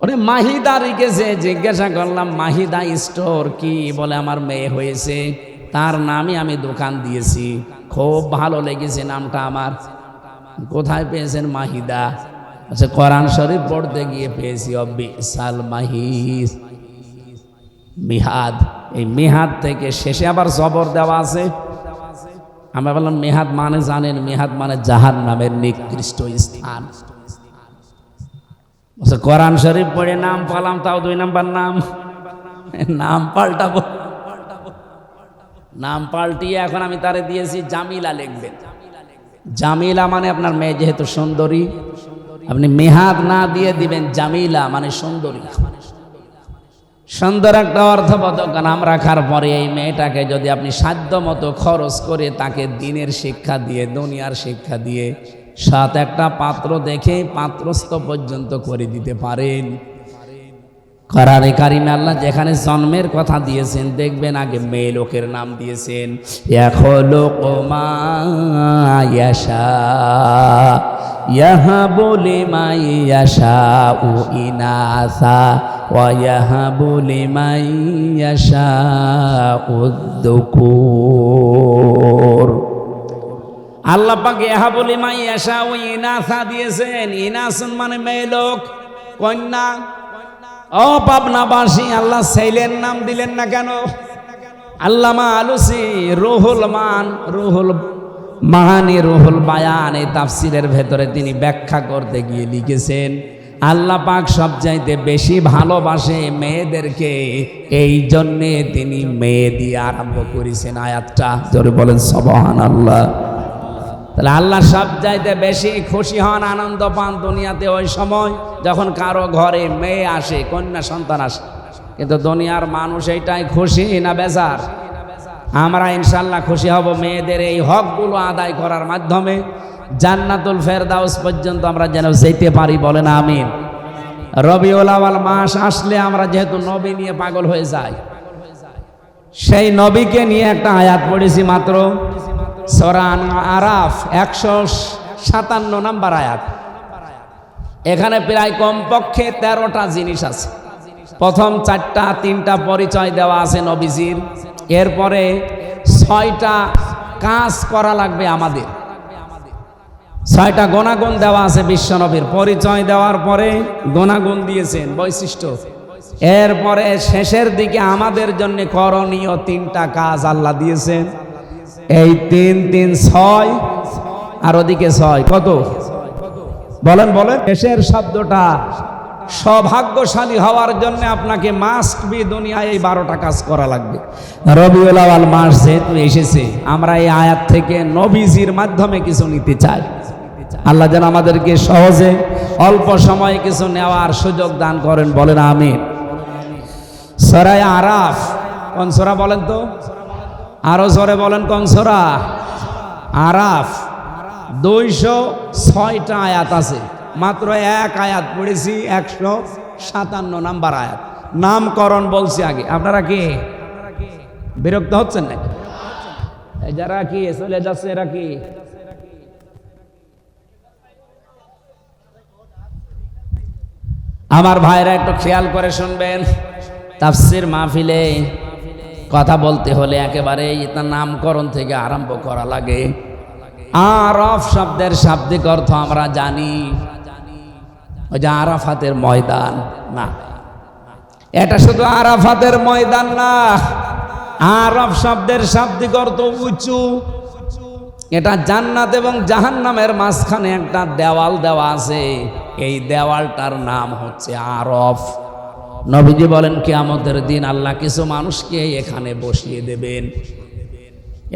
ওরে মাহিদা রেখেছে, জিজ্ঞাসা করলাম মাহিদা স্টোর কি? বলে আমার মেয়ে হয়েছে, তার নামই আমি দোকান দিয়েছি। খুব ভালো লেগেছে নামটা আমার। কোথায় পেয়েছেন? মাহিদা। আচ্ছা, কোরআন শরীফ পড়তে গিয়ে পেয়েছি বিসাল মাহিদ, মিহাদ। এই মিহাদ থেকে শেষে আবার জবর দেওয়া আছে। আমরা বললাম মেহাদ মানে জানেন? মেহাদ মানে জাহান্নামের নিকৃষ্ট স্থান। কোরআন শরীফ পড়ে নাম পালাম, তাও 2 নাম্বার নাম। নাম পাল্টাবো, নাম পাল্টিয়ে এখন আমি তারে দিয়েছি জামিলা লিখবেন। জামিলা মানে আপনার মেয়ে যেহেতু সুন্দরী, আপনি মেহাদ না দিয়ে দিবেন জামিলা মানে সুন্দরী। সুন্দর একটা অর্থবোধক নাম রাখার পরে এই মেয়েটাকে যদি আপনি সাধ্য মতো খরচ করে তাকে দিনের শিক্ষা দিয়ে, দুনিয়ার শিক্ষা দিয়ে, সাত একটা পাত্র দেখে পাত্রস্থ পর্যন্ত করে দিতে পারেন। কোরআনে কারিমে আল্লাহ যেখানে জন্মের কথা দিয়েছেন দেখবেন আগে মেয়ে লোকের নাম দিয়েছেন। ইয়াখলুকু মা ইয়াশা ইয়াহাবু লিমান ইয়াশাউ ইনাসা ওয়া ইয়াহাবু লিমান ইয়াশাউ যুকুর। আল্লাহ পাক ইয়াহাবু লিমান ইয়াশাউ ইনাসা দিয়েছেন। ইনাসুন মানে মেয়ে লোক, কন্যা। ও পাবনাবাসী, আল্লাহ ছেলের নাম দিলেন না কেন? আল্লামা আলুসি রুহুল মান, রুহুল মাহানি, রুহুল বায়ান এই তাফসিরের ভেতরে তিনি ব্যাখ্যা করতে গিয়ে লিখেছেন আল্লাহ পাক সবচাইতে বেশি ভালোবাসে মেয়েদেরকে, এই জন্যে তিনি মেয়ে দিয়ে আরম্ভ করেছেন আয়াতটা। জোরে বলেন সুবহানাল্লাহ। তাহলে আল্লাহ সবচাইতে বেশি খুশি হন, আনন্দ পান দুনিয়াতে ওই সময় যখন কারো ঘরে মেয়ে আসে, কন্যা সন্তান আসে। কিন্তু দুনিয়ার মানুষ এইটাই খুশি না বেজার? আমরা ইনশাল্লাহ খুশি হব মেয়েদের এই হকগুলো আদায় করার মাধ্যমে। জান্নাতুল ফেরদাউস পর্যন্ত আমরা যেন যেতে পারি, বলেন আমিন। রবিউল আউয়াল মাস আসলে আমরা যেহেতু নবী নিয়ে পাগল হয়ে যাই, সেই নবীকে নিয়ে একটা আয়াত পড়েছি মাত্র, সূরা আরাফ 157 নম্বর আয়াত। এখানে প্রায় কমপক্ষে 13টা জিনিস আছে। প্রথম 4টা 3টা পরিচয় দেওয়া আছে নবীজির, এরপরে 6টা কাজ করা লাগবে আমাদের। 6টা গুণাগুণ দেওয়া আছে বিশ্বনবীর। পরিচয় দেওয়ার পরে গুণাগুণ দিয়েছেন, বৈশিষ্ট্য। এরপরে শেষের দিকে আমাদের জন্য করণীয় 3টা কাজ আল্লাহ দিয়েছেন। এই 3 3 6 আর ওদিকে 6, কত বলেন বলেন? শেষের শব্দটা সৌভাগ্যশালী হওয়ার জন্য আপনাকে মাস্ট বি দুনিয়ায় এই 12টা কাজ করা লাগবে। রবিউল আউয়াল মাস যেহেতু এসেছে, আমরা এই আয়াত থেকে নবীজির মাধ্যমে কিছু নিতে চাই। আল্লাহ যেন আমাদেরকে সহজে অল্প সময়ে কিছু নেওয়ার সুযোগ দান করেন, বলেন আমিন। সূরা আরাফ কোন সূরা বলেন তো? আরো জোরে বলেন, কোন সূরা? আরাফ। 206টা আয়াত আছে, মাত্র এক আয়াত পড়েছি, 157 নাম্বার আয়াত। নামকরণ বলছি আগে। আপনারা কি বিরক্ত হচ্ছেন নাকি? যারা কি চলে যাচ্ছে এরা কি? আমার ভাইরা একটু খেয়াল করে শুনবেন, তাফসীর মাহফিলে কথা বলতে হলে একেবারে তার নামকরণ থেকে আরম্ভ করা লাগে। আরাফ শব্দের শাব্দিক অর্থ আমরা জানি, ওই যে আরাফাতের ময়দান না, এটা শুধু আরাফাতের ময়দান না। আরাফ শব্দের শাব্দিক অর্থ উঁচু। এটা জান্নাত এবং জাহান্নামের মাঝখানে একটা দেওয়াল দেওয়া আছে, এই দেওয়ালটার নাম হচ্ছে আরফ। নবীজি বলেন কিয়ামতের দিন আল্লাহ কিছু মানুষকে এখানে বসিয়ে দেবেন।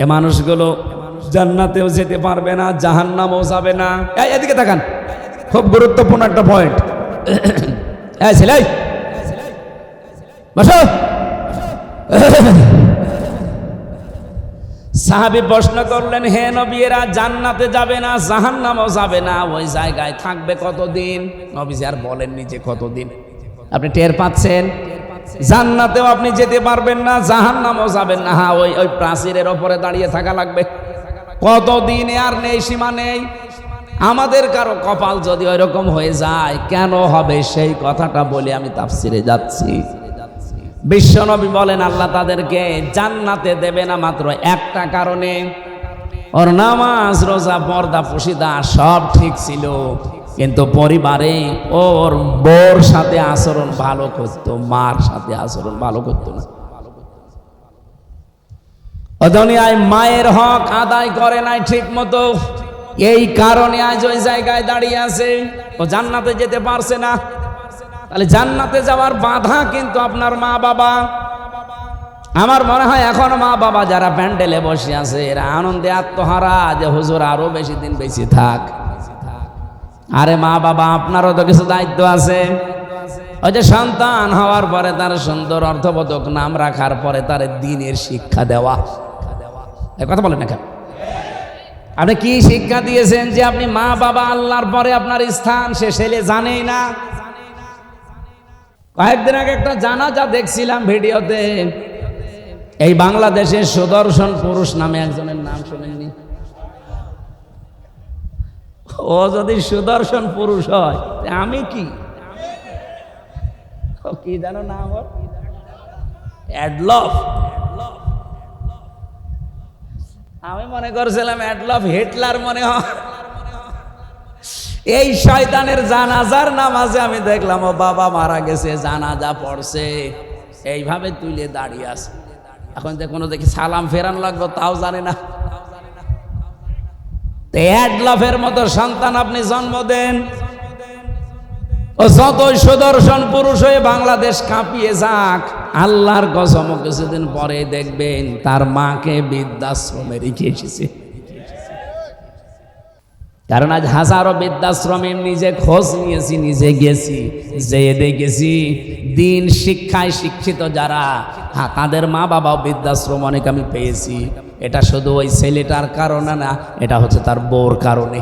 এ মানুষগুলো জান্নাতেও যেতে পারবে না, জাহান্নামেও যাবে না। এদিকে তাকান, খুব গুরুত্বপূর্ণ একটা পয়েন্ট। এই ছেলে বসো। সাহাবী প্রশ্ন করলেন, হে নবী, এরা জান্নাতে যাবে না, জাহান্নামেও যাবে না, ওই জায়গায় থাকবে কতদিন? নবীজি আর বলেননি যে কতদিন। আপনি টের পাচ্ছেন, জান্নাতেও আপনি যেতে পারবেন না, জাহান্নামেও যাবেন না। হ্যাঁ, ওই প্রাচীরের ওপরে দাঁড়িয়ে থাকা লাগবে। কতদিন আর নেই, সীমা নেই। আমাদের কারো কপাল যদি ওই রকম হয়ে যায়, কেন হবে সেই কথাটা বলে আমি তাফসিরে যাচ্ছি। বিশ্বনবী বলেন আল্লাহ তাদেরকে জান্নাতে দেবে না মাত্র একটা কারণে, ওর নামাজ রোজা পর্দা পুশিদা সব ঠিক ছিল, কিন্তু পরিবারে ওর বউর সাথে আচরণ ভালো করতো, মার সাথে আচরণ ভালো করতো না। ও দুনিয়ায় মায়ের হক আদায় করে নাই ঠিক মতো, এই কারণে আজ ওই জায়গায় দাঁড়িয়ে আছে। ও জান্নাতে যেতে পারছে না। তাহলে জান্নাতে যাওয়ার বাধা কিন্তু আপনার মা বাবা। আমার মনে হয় এখন মা বাবা যারা প্যান্ডেলে বসে আছে এরা আনন্দে আত্মহারা যে হুজুর আরো বেশি দিন বেশি থাক। আরে মা বাবা, আপনারও তো কিছু দায়িত্ব আছে। ওই যে সন্তান হওয়ার পরে তার সুন্দর অর্থবোধক নাম রাখার পরে তার দ্বীনের শিক্ষা দেওয়া। কথা বলেন না কেন? আপনি কি শিক্ষা দিয়েছেন যে আপনি মা বাবা আল্লাহর পরে আপনার স্থান সে ছেলে জানেই না? কয়েকদিন আগে একটা জানাজা দেখছিলাম ভিডিওতে, এই বাংলাদেশের সুদর্শন পুরুষ নামে একজনের নাম শুনেননি? ও যদি সুদর্শন পুরুষ হয় আমি কি কি জানো নাম ওর? অ্যাডলফ। আমি মনে করছিলাম অ্যাডলফ হিটলার মনে হয়। এই শয়তানের জানাজার নামাজে আমি দেখলাম ও বাবা মারা গেছে, জানাজা পড়ছে, এইভাবে তুলে দাঁড়িয়ে আছে। এখন যে কোনো দেখি সালাম ফেরান লাগবে তাও জানে না। অ্যাডলফের মতো সন্তান আপনি জন্ম দেন, ও যতই সুদর্শন পুরুষ হয়ে বাংলাদেশ কাঁপিয়ে যাক, আল্লাহর কসম কিছুদিন পরে দেখবেন তার মাকে বৃদ্ধাশ্রমে রেখে এসেছে। কারণ আজ হাজারো বৃদ্ধাশ্রমে নিজে খোঁজ নিয়েছি, নিজে গেছি, যেয়ে দেখেছি দিন শিক্ষায় শিক্ষিত যারা তাদের মা বাবাও বৃদ্ধাশ্রম অনেক আমি পেয়েছি। এটা শুধু ওই ছেলেটার কারণে না, এটা হচ্ছে তার বউর কারণে।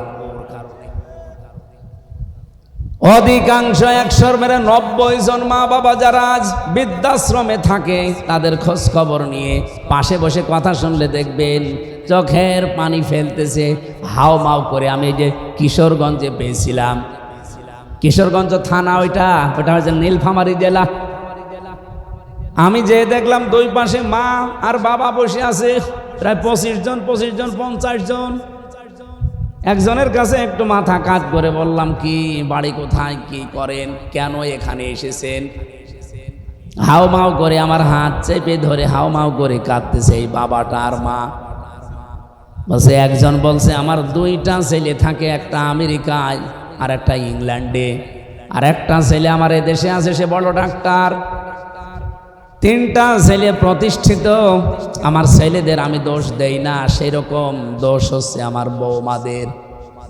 অধিকাংশ 100-90 জন মা বাবা যারা আজ বৃদ্ধাশ্রমে থাকে তাদের খোঁজ খবর নিয়ে পাশে বসে কথা শুনলে দেখবেন চোখের পানি ফেলতেছে, হাও মাও করে। আমি যে কিশোরগঞ্জে পেয়েছিলাম, কিশোরগঞ্জ থানা, ওইটা হচ্ছে নীলফামারী জেলা। আমি যে দেখলাম দুই পাশে মা আর বাবা বসে আছে, প্রায় 25 জন 50 জন। একজনের কাছে একটু মাথা কাজ করে বললাম, কি বাড়ি কোথায়, কি করেন, কেন এখানে এসেছেন? হাও মাও করে আমার হাত চেপে ধরে হাও মাও করে কাঁদতেছে এই বাবাটা আর মা। বলছে, একজন বলছে আমার 2টা ছেলে থাকে, একটা আমেরিকায় আর একটা ইংল্যান্ডে, আর একটা ছেলে আমার এদেশে আছে, সে বড় ডাক্তার। 3টা ছেলে প্রতিষ্ঠিত। আমার ছেলেদের আমি দোষ দেই না, সেরকম দোষ হচ্ছে আমার বৌমাদের।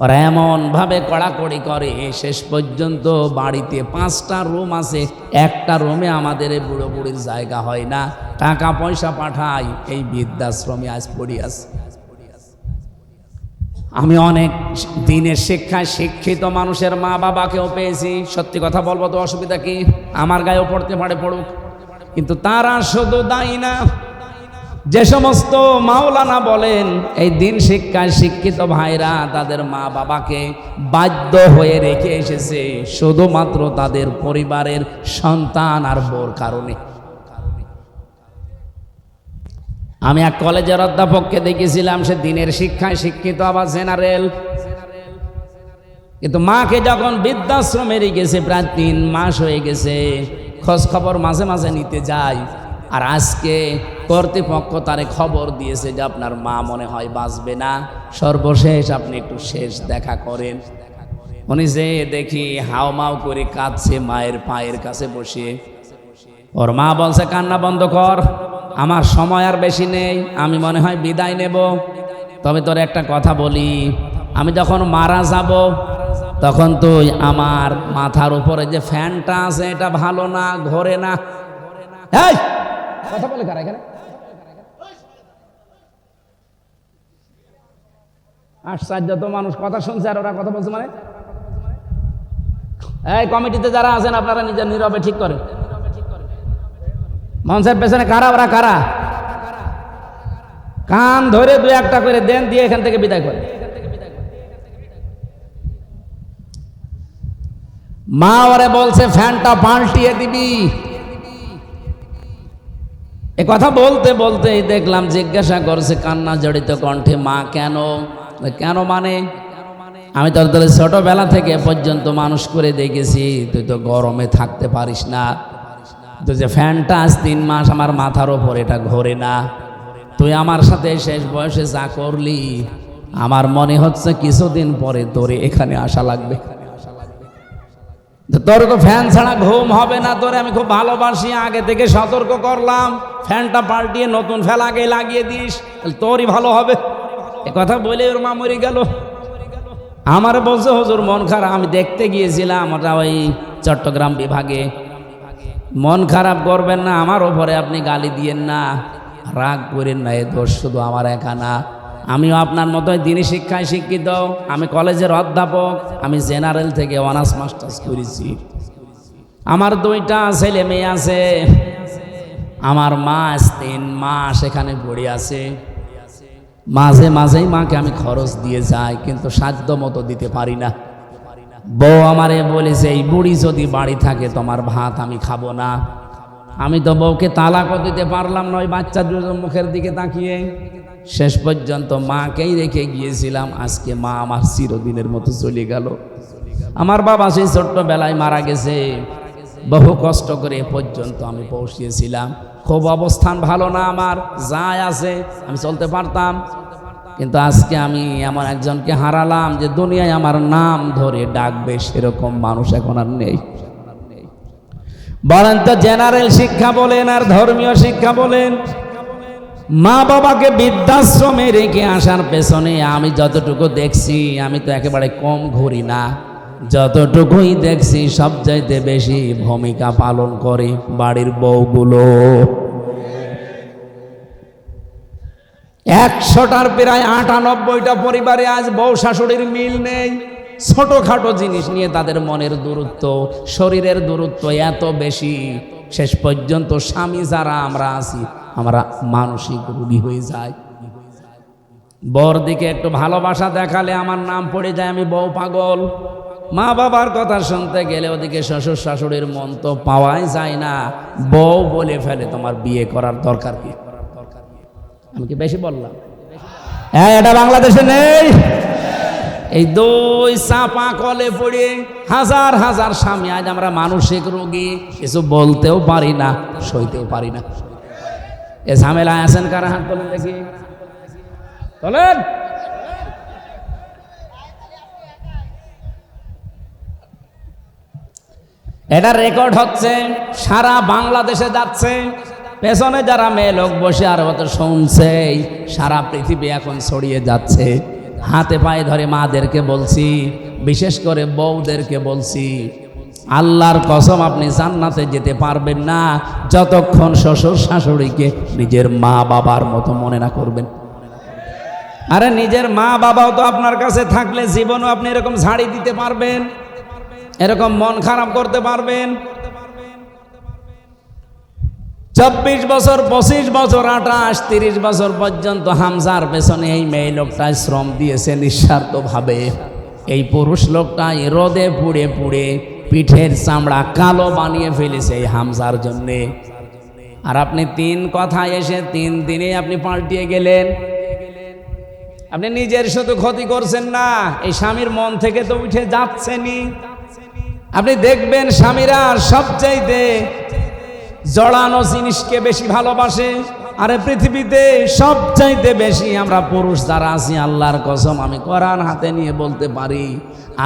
ওরা এমন ভাবে কড়াকড়ি করে, শেষ পর্যন্ত বাড়িতে 5টা রুম আছে, একটা রুমে আমাদের এই বুড়ো বুড়ির জায়গা হয় না, টাকা পয়সা পাঠাই এই বৃদ্ধাশ্রমে আজ পড়ি আছে। আমি অনেক দিনের শিক্ষায় শিক্ষিত মানুষের মা বাবাকেও পেয়েছি। সত্যি কথা বলবো তো অসুবিধা কি? আমার গায়েও পড়তে পারে, পড়ুক, কিন্তু তারা শুধু দায়ী না। যে সমস্ত মাওলানা বলেন এই দিন শিক্ষায় শিক্ষিত ভাইরা তাদের মা বাবাকে বাধ্য হয়ে রেখে এসেছে শুধুমাত্র তাদের পরিবারের সন্তান আর বউর কারণে। আমি এক কলেজের অধ্যাপককে দেখেছিলাম, সে দিনের শিক্ষায় শিক্ষিত আবার জেনারেল, কিন্তু মাকে যখন বৃদ্ধাশ্রমে রেখেছে প্রায় 3 মাস হয়ে গেছে, খোঁজ খবর মাঝে মাঝে নিতে যায়। আর আজকে কর্তৃপক্ষ তারে খবর দিয়েছে যে আপনার মা মনে হয় বাঁচবে না, সর্বশেষ আপনি একটু শেষ দেখা করেন। উনি যে দেখি হাওমাও করে কাঁদছে মায়ের পায়ের কাছে বসে। ওর মা বলছে, কান্না বন্ধ কর, আমার সময় আর বেশি নেই, আমি মনে হয় বিদায় নেব। তবে তোর একটা কথা বলি, আমি যখন মারা যাব তখন তুই আমার মাথার উপরে যে ফ্যানটা আছে এটা ভালো না, ঘোরে না। এই কথা বলে কারা এখানে? আশ্চর্য তো, মানুষ কথা শুনছে আর ওরা কথা বলছে মানে। এই কমিটিতে যারা আছেন আপনারা নিজের নীরবে ঠিক করেন। মঞ্চের পেছনে কারা, ওরা কারা? কান ধরে 2-1টা করে দেন, দিয়ে এখান থেকে বিদায় করে। মা ওরে বলছে ফ্যানটা পাল্টিয়ে দিবি। এ কথা বলতে বলতে দেখলাম জিজ্ঞাসা করছে কান্না জড়িত কণ্ঠে, মা কেন? কেন মানে? আমি তোর তোর ছোটবেলা থেকে পর্যন্ত মানুষ করে দেখেছি, তুই তো গরমে থাকতে পারিস না, তুই যে ফ্যানটা আজ 3 মাস আমার মাথার ওপর এটা ঘোরে না, তুই আমার সাথে শেষ বয়সে যা করলি আমার মনে হচ্ছে কিছুদিন পরে তোরে এখানে আসা লাগবে। তোর তো ফ্যান ছাড়া ঘুম হবে না, তোরে আমি খুব ভালোবাসি, আগে থেকে সতর্ক করলাম, ফ্যানটা পাল্টিয়ে নতুন ফ্যান আগে লাগিয়ে দিস, তোরই ভালো হবে। এ কথা বলে ওর মা মরে গেল। আমার বলছে হুজুর মন খারাপ, আমি দেখতে গিয়েছিলাম ওটা ওই চট্টগ্রাম বিভাগে। মন খারাপ করবেন না, আমার ওপরে আপনি গালি দিয়েন না, রাগ করেন না, এ দোষ শুধু আমার একা না, আমিও আপনার মতোই দিনী শিক্ষায় শিক্ষিত, আমি কলেজের অধ্যাপক, আমি জেনারেল থেকে অনার্স মাস্টার্স করেছি, আমার 2টা ছেলে মেয়ে আছে, আমার মা 3 মাস এখানে পড়ে আছে, মাঝে মাঝেই মাকে আমি খরচ দিয়ে যাই, কিন্তু সাধ্য মতো দিতে পারি না। বউ আমারে বলেছে এই বুড়ি যদি বাড়ি থাকে তোমার ভাত আমি খাবো না। আমি তো বউকে তালাকও দিতে পারলাম না ওই বাচ্চা দুজন মুখের দিকে তাকিয়ে। শেষ পর্যন্ত মাকেই রেখে গিয়েছিলাম, আজকে মা আমার চিরদিনের মতো চলে গেল। আমার বাবা সেই ছোট্টবেলায় মারা গেছে, বহু কষ্ট করে এ পর্যন্ত আমি পৌঁছিয়েছিলাম। খুব অবস্থান ভালো না আমার, যাই আছে আমি চলতে পারতাম, কিন্তু আজকে আমি এমন একজনকে হারালাম যে দুনিয়ায় আমার নাম ধরে ডাকবে সেরকম মানুষ এখন আর নেই। বলেন তো জেনারেল শিক্ষা বলেন আর ধর্মীয় শিক্ষা বলেন, মা বাবাকে বৃদ্ধাশ্রমে রেখে আসার পেছনে আমি যতটুকু দেখছি, আমি তো একেবারে কম ঘুরি না, যতটুকুই দেখছি সবচাইতে বেশি ভূমিকা পালন করে বাড়ির বউগুলো। 100টার প্রায় 98টা পরিবারে আজ বউ শাশুড়ির মিল নেই। ছোটখাটো জিনিস নিয়ে তাদের মনের দূরত্ব, শরীরের দূরত্ব এত বেশি, শেষ পর্যন্ত স্বামী যারা আমরা আছি আমরা মানসিক রোগী হয়ে যাই। বউর দিকে একটু ভালোবাসা দেখালে আমার নাম পড়ে যায় আমি বউ পাগল। মা বাবার কথা শুনতে গেলে ওদিকে শ্বশুর শাশুড়ির মন তো পাওয়াই যায় না, বউ বলে ফেলে তোমার বিয়ে করার দরকার কি? আমি কি বেশি বললাম? হ্যাঁ, এটা বাংলাদেশে নেই। এই 2 চাপা কলে পড়ে হাজার হাজার স্বামী আজ আমরা মানসিক রোগী, কিছু বলতেও পারি না, সইতেও পারি না। এ ঝামেলায় আছেন কারা? হাত তোলেন দেখি, তোলেন। এটা রেকর্ড হচ্ছে, সারা বাংলাদেশে যাচ্ছে, পেছনে যারা মেয়ে লোক বসে আর অত শুনছে, সারা পৃথিবী এখন ছড়িয়ে যাচ্ছে। হাতে পায়ে ধরে মাদেরকে বলছি, বিশেষ করে বউদেরকে বলছি, আল্লাহর কসম আপনি জান্নাতে যেতে পারবেন না যতক্ষণ শ্বশুর শাশুড়িকে নিজের মা বাবার মতো মনে না করবেন। আরে নিজের মা বাবাও তো আপনার কাছে থাকলে জীবনও আপনি এরকম ঝাড়ি দিতে পারবেন, এরকম মন খারাপ করতে পারবেন। 24 বছর, 25 বছর, 28, 30 বছর পর্যন্ত হামজার পেছনে এই মেয়ে লোকটাই শ্রম দিয়েছে নিঃস্বার্থভাবে। এই পুরুষ লোকটাই রোদে পুড়ে পুড়ে পিঠের চামড়া কালো বানিয়ে ফেলেছে এই হামজার জন্যে। আর আপনি 3 কথায় এসে 3 দিনে আপনি পাল্টিয়ে গেলেন। আপনি নিজের শুধু ক্ষতি করছেন না, এই স্বামীর মন থেকে তো উঠে যাচ্ছেনই। আপনি দেখবেন স্বামীরা সবচাইতে জড়ানো জিনিসকে বেশি ভালোবাসে। আরে পৃথিবীতে সবচাইতে বেশি আমরা পুরুষ যারা আছি, আল্লাহর কসম আমি কোরআন হাতে নিয়ে বলতে পারি,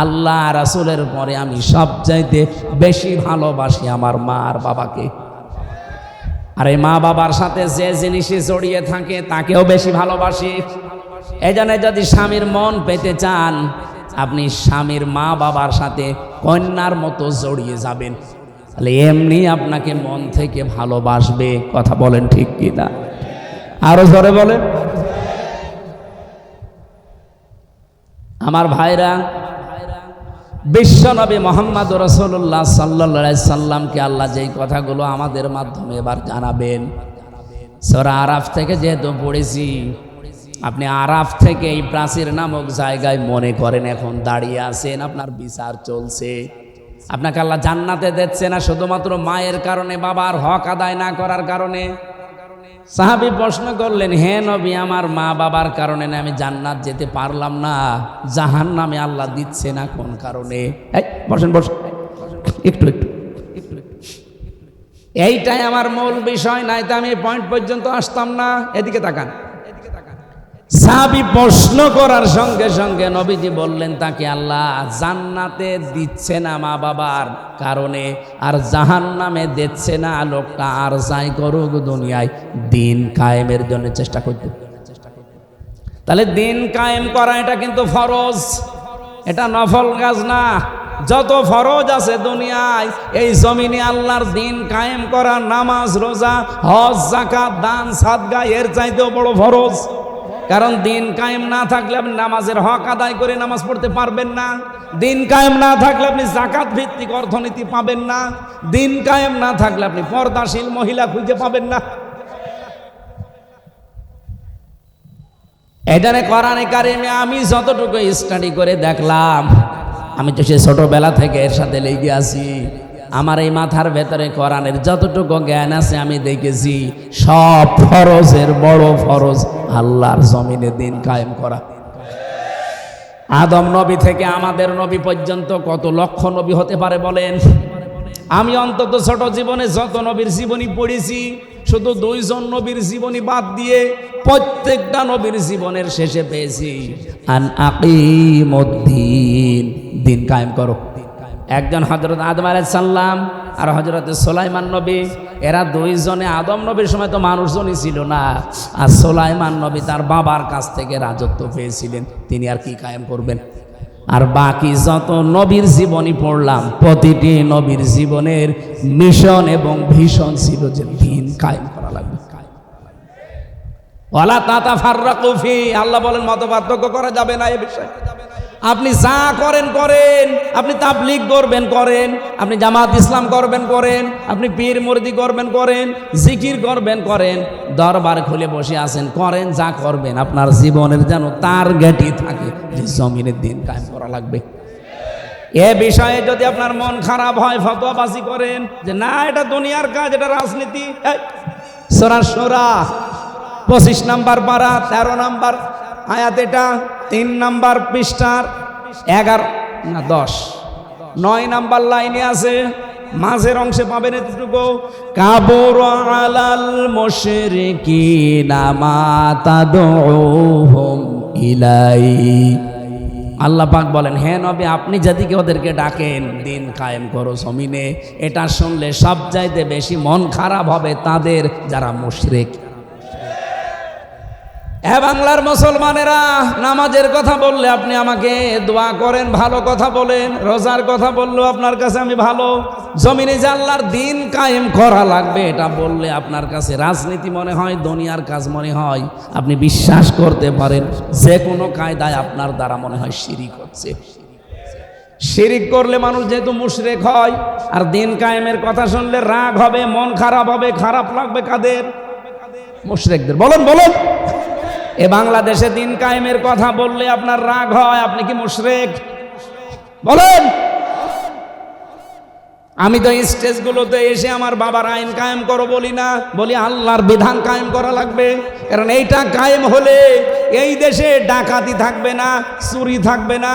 আল্লাহ রাসূলের পরে আমি সবচাইতে বেশি ভালোবাসি আমার মা আর বাবাকে। আর এই মা বাবার সাথে যে জিনিসে জড়িয়ে থাকে তাকেও বেশি ভালোবাসি। এই জন্য যদি স্বামীর মন পেতে চান, আপনি স্বামীর মা বাবার সাথে কন্যার মতো জড়িয়ে যাবেন, তাহলে এমনি আপনাকে মন থেকে ভালোবাসবে। কথা বলেন ঠিক কি না? আরো জোরে বলেন। আমার ভাইরা, বিশ্বনবী মুহাম্মদ রাসূলুল্লাহ সাল্লাল্লাহু আলাইহি সাল্লামকে আল্লাহ যেই কথাগুলো আমাদের মাধ্যমে এবার জানাবেন, সূরা আরাফ থেকে যেহেতু পড়েছি, আপনি আরাফ থেকে এই প্রাচীর নামক জায়গায় মনে করেন এখন দাঁড়িয়ে আছেন, আপনার বিচার চলছে। আপনাকে আল্লাহ জান্নাতে দিচ্ছে না শুধুমাত্র মায়ের কারণে, বাবার হক আদায় না করার কারণে। সাহাবী প্রশ্ন করলেন, হে নবী, আমার মা বাবার কারণে না আমি জান্নাত যেতে পারলাম না, জাহান্নামে আল্লাহ দিচ্ছে না কোন কারণে? এই বসেন বসেন, একটু একটু, এইটাই আমার মূল বিষয়, নাই তো আমি এই পয়েন্ট পর্যন্ত আসতাম না। এদিকে তাকান। সাহাবী প্রশ্ন করার সঙ্গে সঙ্গে নবীজি বললেন তাকে আল্লাহ জান্নাতে দিচ্ছে না মা বাবার কারণে, আর জাহান্নামে দিচ্ছে না, লোকটা আর যাই করুক দুনিয়ায় দিন কায়েমের জন্য চেষ্টা করতে। তাহলে দিন কায়েম করা এটা কিন্তু ফরজ, এটা নফল কাজ না। যত ফরজ আছে দুনিয়ায়, এই জমিনে আল্লাহর দিন কায়েম করা, নামাজ, রোজা, হজ, যাকাত, দান, সাদকা এর চাইতেও বড় ফরজ। কারণ দিন কায়েম না থাকলে আপনি নামাজের হক আদায় করে নামাজ পড়তে পারবেন না। দিন কায়েম না থাকলে আপনি যাকাত ভিত্তিক অর্থনীতি পাবেন না। দিন কায়েম না থাকলে আপনি পর্দাশীল মহিলা খুঁজে পাবেন না। এখানে কোরআনে কারিমে আমি যতটুকু স্টাডি করে দেখলাম, আমি তো সে ছোটবেলা থেকে এর সাথে লেগে আছি, আমার এই মাথার ভেতরে কোরআনের যতটুকু জ্ঞান আছে আমি দেখেছি সব ফরজের বড় ফরজ আল্লাহর জমিনে দিন কায়েম করা। আদম নবী থেকে আমাদের নবী পর্যন্ত কত লক্ষ নবী হতে পারে বলেন? আমি অন্তত ছোট জীবনে যত নবীর জীবনী পড়েছি, শুধু 2 জন নবীর জীবনী বাদ দিয়ে প্রত্যেকটা নবীর জীবনের শেষে পেয়েছি আন আকিমুদ্দিন, দিন কায়েম করো। একজন হযরত আদম আলাইহিস সালাম আর হযরত সুলাইমান নবী, এরা 2 জনে, আদম নবীর সময় তো মানুষজনই ছিল না, আর সুলাইমান নবী তার বাবার কাছ থেকে রাজত্ব পেয়েছিলেন, তিনি আর কি কায়েম করবেন? আর বাকি যত নবীর জীবনী পড়লাম, প্রতিটি নবীর জীবনের মিশন এবং ভিশন ছিল যে দিন কায়েম করা লাগবে। ওয়ালা তাতাফাররাকু ফি, আল্লাহ বলেন মতপার্থক্য করা যাবে না এ বিষয়ে। আপনি যা করেন করেন, আপনি তাবলীগ করবেন করেন, আপনি জামাত ইসলাম করবেন করেন, আপনি পীর মুরিদি করবেন করেন, জিকির করবেন করেন, দরবার খুলে বসে আছেন করেন, যা করবেন আপনার জীবনের যেন টার্গেটই থাকে যে জমিনের দিন কায়েম করা লাগবে। এ বিষয়ে যদি আপনার মন খারাপ হয়, ফতোয়াবাজি করেন যে না এটা দুনিয়ার কাজ, এটা রাজনীতি। সূরা শুরা 25 নম্বর পারা 13 নম্বর আয়াত, এটা 3 নম্বর পৃষ্ঠার 11 না 10 9 নম্বর লাইনে আছে, মাঝের অংশে পাবেন এতটুকু, কাবুরা আলাল মুশরিকিনা মা তাদউহুম ইলাই। আল্লাহ পাক বলেন, হে নবী আপনি যদি ওদেরকে ডাকেন দিন কায়েম করো জমিনে, এটা শুনলে সবচাইতে বেশি মন খারাপ হবে তাদের যারা মুশরিক। বাংলার মুসলমানেরা, নামাজের কথা বললে আপনি আমাকে দোয়া করেন, ভালো কথা বলেন, রোজার কথা বললেও আপনার কাছে আমি ভালো, জমিনে যে আল্লাহর দিন কায়েম করা লাগবে এটা বললে আপনার কাছে রাজনীতি মনে হয়, দুনিয়ার কাজ মনে হয়। আপনি বিশ্বাস করতে পারেন যে কোনো কায়দায় আপনার দ্বারা মনে হয় শিরিক হচ্ছে। শিরিক করলে মানুষ যেহেতু মুশরিক হয়, আর দিন কায়েমের কথা শুনলে রাগ হবে, মন খারাপ হবে। খারাপ লাগবে কাদের? মুশরিকদের। বলুন বলুন, এ বাংলাদেশে দিন কায়েমের কথা বললে আপনার রাগ হয়, আপনি কি মুশরিক? বলেন। আমি তো স্টেজগুলোতে এসে আমার বাবার আইন কায়েম করো বলি না, বলি আল্লাহর বিধান কায়েম করা লাগবে। কারণ এইটা কায়েম হলে এই দেশে ডাকাতি থাকবে না, চুরি থাকবে না,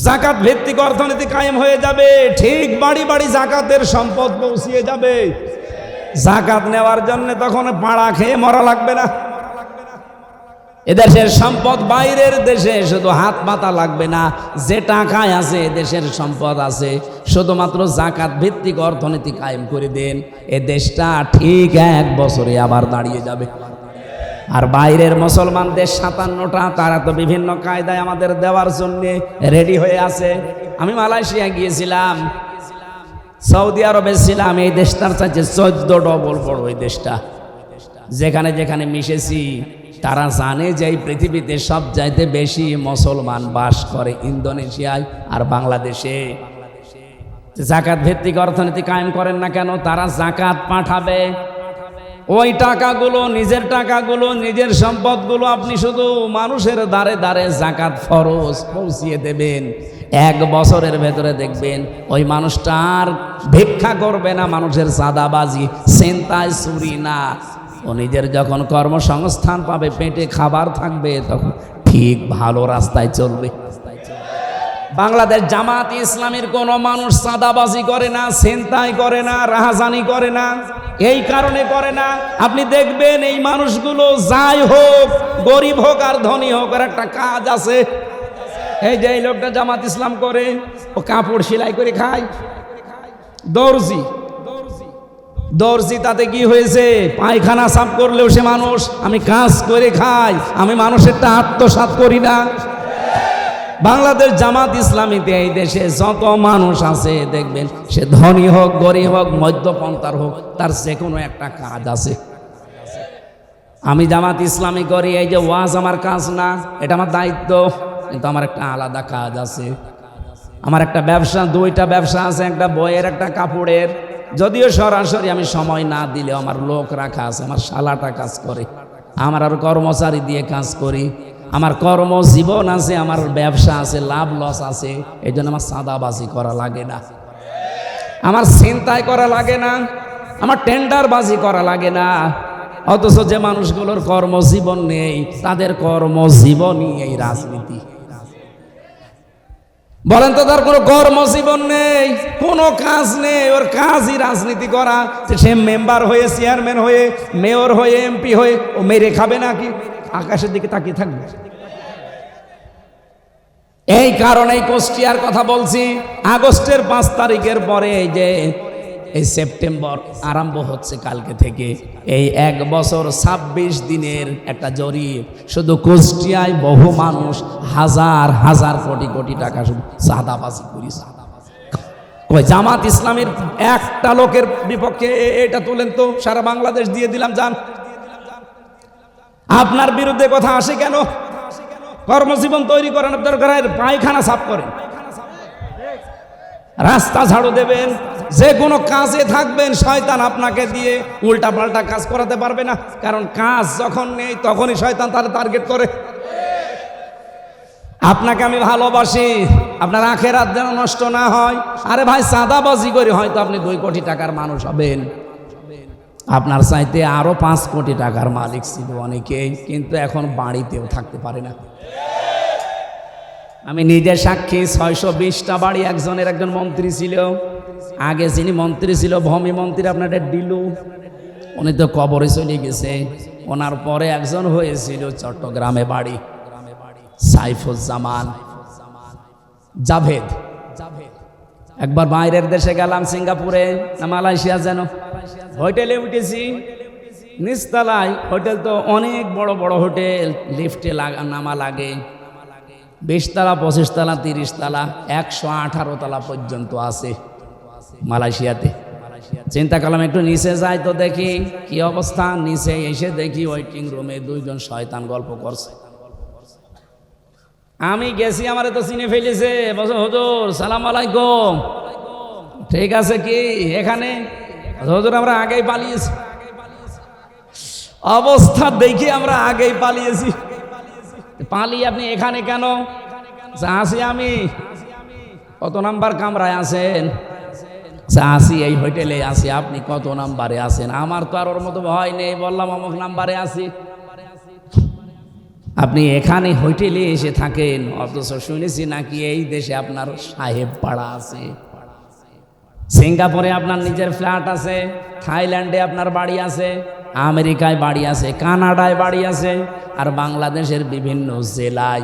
জাকাত ভিত্তিক অর্থনীতি কায়েম হয়ে যাবে। ঠিক বাড়ি বাড়ি জাকাতের সম্পদ পৌঁছিয়ে যাবে। জাকাত নেওয়ার জন্য তখন পাড়া খেয়ে মরা লাগবে না। এদেশের সম্পদ বাইরের দেশে শুধু হাত পাতা লাগবে না। যে টাকায় আছে দেশের সম্পদ আছে, শুধুমাত্র জাকাত ভিত্তিক অর্থনীতি কায়েম করে দেন, এ দেশটা ঠিক 1 বছরে আবার দাঁড়িয়ে যাবে। আর বাইরের মুসলমান দেশ 57টা, তারা তো বিভিন্ন কায়দায় আমাদের দেওয়ার জন্য রেডি হয়ে আছে। আমি মালয়েশিয়া গিয়েছিলাম, সৌদি আরবে ছিলাম, এই দেশটার চাইতে 14 ডবল বড় এই দেশটা। যেখানে যেখানে মিশেছি তারা জানে যে এই পৃথিবীতে সব চাইতে বেশি মুসলমান বাস করে ইন্দোনেশিয়ায় আর বাংলাদেশে। জাকাত ভিত্তিক অর্থনীতি কায়েম করেন না কেন? তারা জাকাত পাঠাবে, ওই টাকাগুলো, নিজের টাকাগুলো, নিজের সম্পদগুলো আপনি শুধু মানুষের দ্বারে দ্বারে জাকাত ফরজ পৌঁছিয়ে দেবেন। 1 বছরের ভেতরে দেখবেন ওই মানুষটা আর ভিক্ষা করবে না, মানুষের চাঁদাবাজি, ছিনতাই, চুরি না। ও নিজের যখন কর্মসংস্থান পাবে, পেটে খাবার থাকবে, তখন ঠিক ভালো রাস্তায় চলবে। বাংলাদেশ জামাত ইসলামের কোনো মানুষ চাঁদাবাজি করে না, ছিনতাই করে না, রাহাজানি করে না। এই কারণে করে না, আপনি দেখবেন এই মানুষগুলো যাই হোক, গরিব হোক আর ধনী হোক, আর একটা কাজ আছে। এই যে এই লোকটা জামাত ইসলাম করে, ও কাপড় সেলাই করে খায়, দর্জি। তাতে কি হয়েছে? পায়খানা সাফ করলেও সে মানুষ। আমি কাজ করে খাই, আমি মানুষেরটা আত্মসাৎ করি না। বাংলাদেশ জামাত ইসলামীতে এই দেশে যত মানুষ আছে দেখবেন, সে ধনী হোক, গরিব হোক, মধ্যপন্থার হোক, তার যে কোনো একটা কাজ আছে। আমি জামাত ইসলামী করি, এই যে ওয়াজ আমার কাজ না, এটা আমার দায়িত্ব, কিন্তু আমার একটা আলাদা কাজ আছে। আমার একটা ব্যবসা, 2টা ব্যবসা আছে, একটা বইয়ের, একটা কাপড়ের। যদিও সরাসরি আমি সময় না দিলে আমার লোক রাখা আছে, আমার শালাটা কাজ করে, আমার আর কর্মচারী দিয়ে কাজ করি, আমার কর্মজীবন আছে, আমার ব্যবসা আছে, লাভ লস আছে। এই জন্য আমার চাঁদাবাজি করা লাগে না, আমার ছিনতাই করা লাগে না, আমার টেন্ডারবাজি করা লাগে না। অথচ যে মানুষগুলোর কর্মজীবন নেই, তাদের কর্মজীবনই এই রাজনীতি। বলেন তো, তার কোনো কর্মজীবন নেই, কোনো কাজ নেই, ওর কাজই রাজনীতি করা। সে মেম্বার হয়ে, চেয়ারম্যান হয়ে, মেয়র হয়ে, এমপি হয়ে ও মেরে খাবে নাকি? আকাশের দিকে তাকিয়ে থাকবে। এই কারণেই কুষ্টিয়ার কথা বলছি। আগস্টের 5 তারিখের পরে এই যে এই সেপ্টেম্বর আরম্ভ হচ্ছে কালকে থেকে, এই 1 বছর 26 দিনের একটা জরিপ, শুধু কুষ্টিয়ায় বহু মানুষ হাজার হাজার কোটি কোটি টাকা শুধু চাঁদাবাজি করেছে। কই জামাত ইসলামের একটা লোকের বিপক্ষে এটা তোলেন তো, সারা বাংলাদেশ দিয়ে দিলাম যান। আপনার বিরুদ্ধে কথা আসে কেন? কর্মজীবন তৈরি করেন, দরকার পায়খানা সাফ করেন, রাস্তা ঝাড়ু দেবেন, যে কোনো কাজে থাকবেন। শয়তান আপনাকে দিয়ে উল্টা পাল্টা কাজ করাতে পারবে না, কারণ কাজ যখন নেই তখনই শয়তান তার টার্গেট করে। আপনাকে আমি ভালোবাসি, আপনার আখেরাত যেন নষ্ট না হয়। আরে ভাই, চাঁদাবাজি করে হয়তো আপনি 2 কোটি টাকার মানুষ হবেন, আপনার চাইতে আরো 5 কোটি টাকার মালিক ছিল অনেকেই, কিন্তু এখন বাড়িতেও থাকতে পারে না। আমি নিজে সাক্ষী, 620টা বাড়ি একজন মন্ত্রী ছিল। আগে যিনি মন্ত্রী ছিল, ভূমি মন্ত্রী, আপনার ডিলু, উনি তো কবরে চলে গেছে। ওনার পরে একজন হয়েছিল চট্টগ্রামে বাড়ি, সাইফুজ্জামান জাভেদ। একবার বাইরের দেশে গেলাম, সিঙ্গাপুরে না মালয়েশিয়া যেন, হোটেলে উঠেছি, নিচতলায়। হোটেল তো অনেক বড় বড় হোটেল, লিফটে নামা লাগে। 20 তলা, 25 তলা, 30 তলা, 118 তলা পর্যন্ত আছে মালয়েশিয়াতে। চিন্তা করলাম একটু নিচে যাই তো দেখি কি অবস্থা। নিচে এসে দেখি ওয়েটিং রুমে 2 জন শয়তান গল্প করছে। আমি গেছি, আমারে তো চিনে ফেলেছে, বলছে হুজুর সালাম আলাইকুম। ঠিক আছে, কি এখানে? হুজুর আমরা আগেই পালিয়েছি। অবস্থা দেখি আমরা আগেই পালিয়েছি। পালিয়ে আপনি এখানে কেন? আসি আমি। কত নাম্বার কামরায় আছেন? আসি এই হোটেলে আছি। আপনি কত নাম্বারে আছেন? আমার তো আর ওর মতো ভয় নেই, বললাম অমুক নাম্বারে আছি। আপনি এখানে হোটেলে এসে থাকেন, অথচ শুনেছি নাকি এই দেশে আপনার সাহেব পাড়া আছে, সিঙ্গাপুরে আপনার নিজের ফ্ল্যাট আছে, থাইল্যান্ডে আপনার বাড়ি আছে, আমেরিকায় বাড়ি আছে, কানাডায় বাড়ি আছে, আর বাংলাদেশের বিভিন্ন জেলায়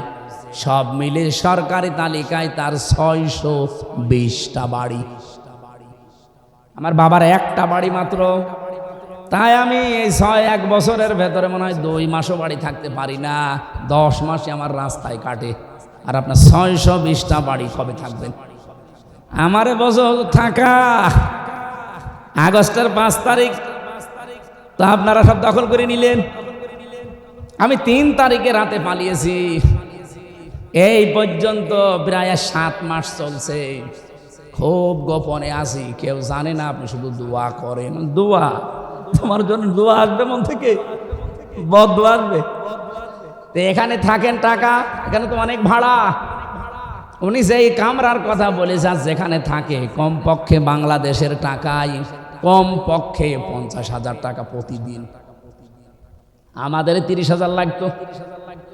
সব মিলে সরকারি তালিকায় তার 620টা বাড়ি। আমার বাবার একটা বাড়ি মাত্র। তাই আমি এই 1 বছরের ভেতরে মনে হয় 2 মাসও বাড়ি থাকতে পারি না। 10 মাসে আমার রাস্তায় কাটে, আর আপনার 620টা বাড়ি কবে থাকবেন? আমারে বছর থাকা আগস্টের 5 তারিখ তো আপনারা সব দখল করে নিলেন। আমি 3 তারিখে রাতে পালিয়েছি। এই পর্যন্ত প্রায় 7 মাস চলছে। খুব গোপনে আছি, কেউ জানে না। আপনি শুধু দোয়া করেন। দোয়া? তোমার জন্য দোয়া আসবে মন থেকে? বদদোয়া আসবে? তো এখানে থাকেন টাকা, এখানে তো অনেক ভাড়া। উনি যেই কামরার কথা বলেছেন যেখানে থাকে, কমপক্ষে বাংলাদেশের টাকায় কমপক্ষে 50,000 টাকা প্রতিদিন। আমাদের 30,000 লাগতো।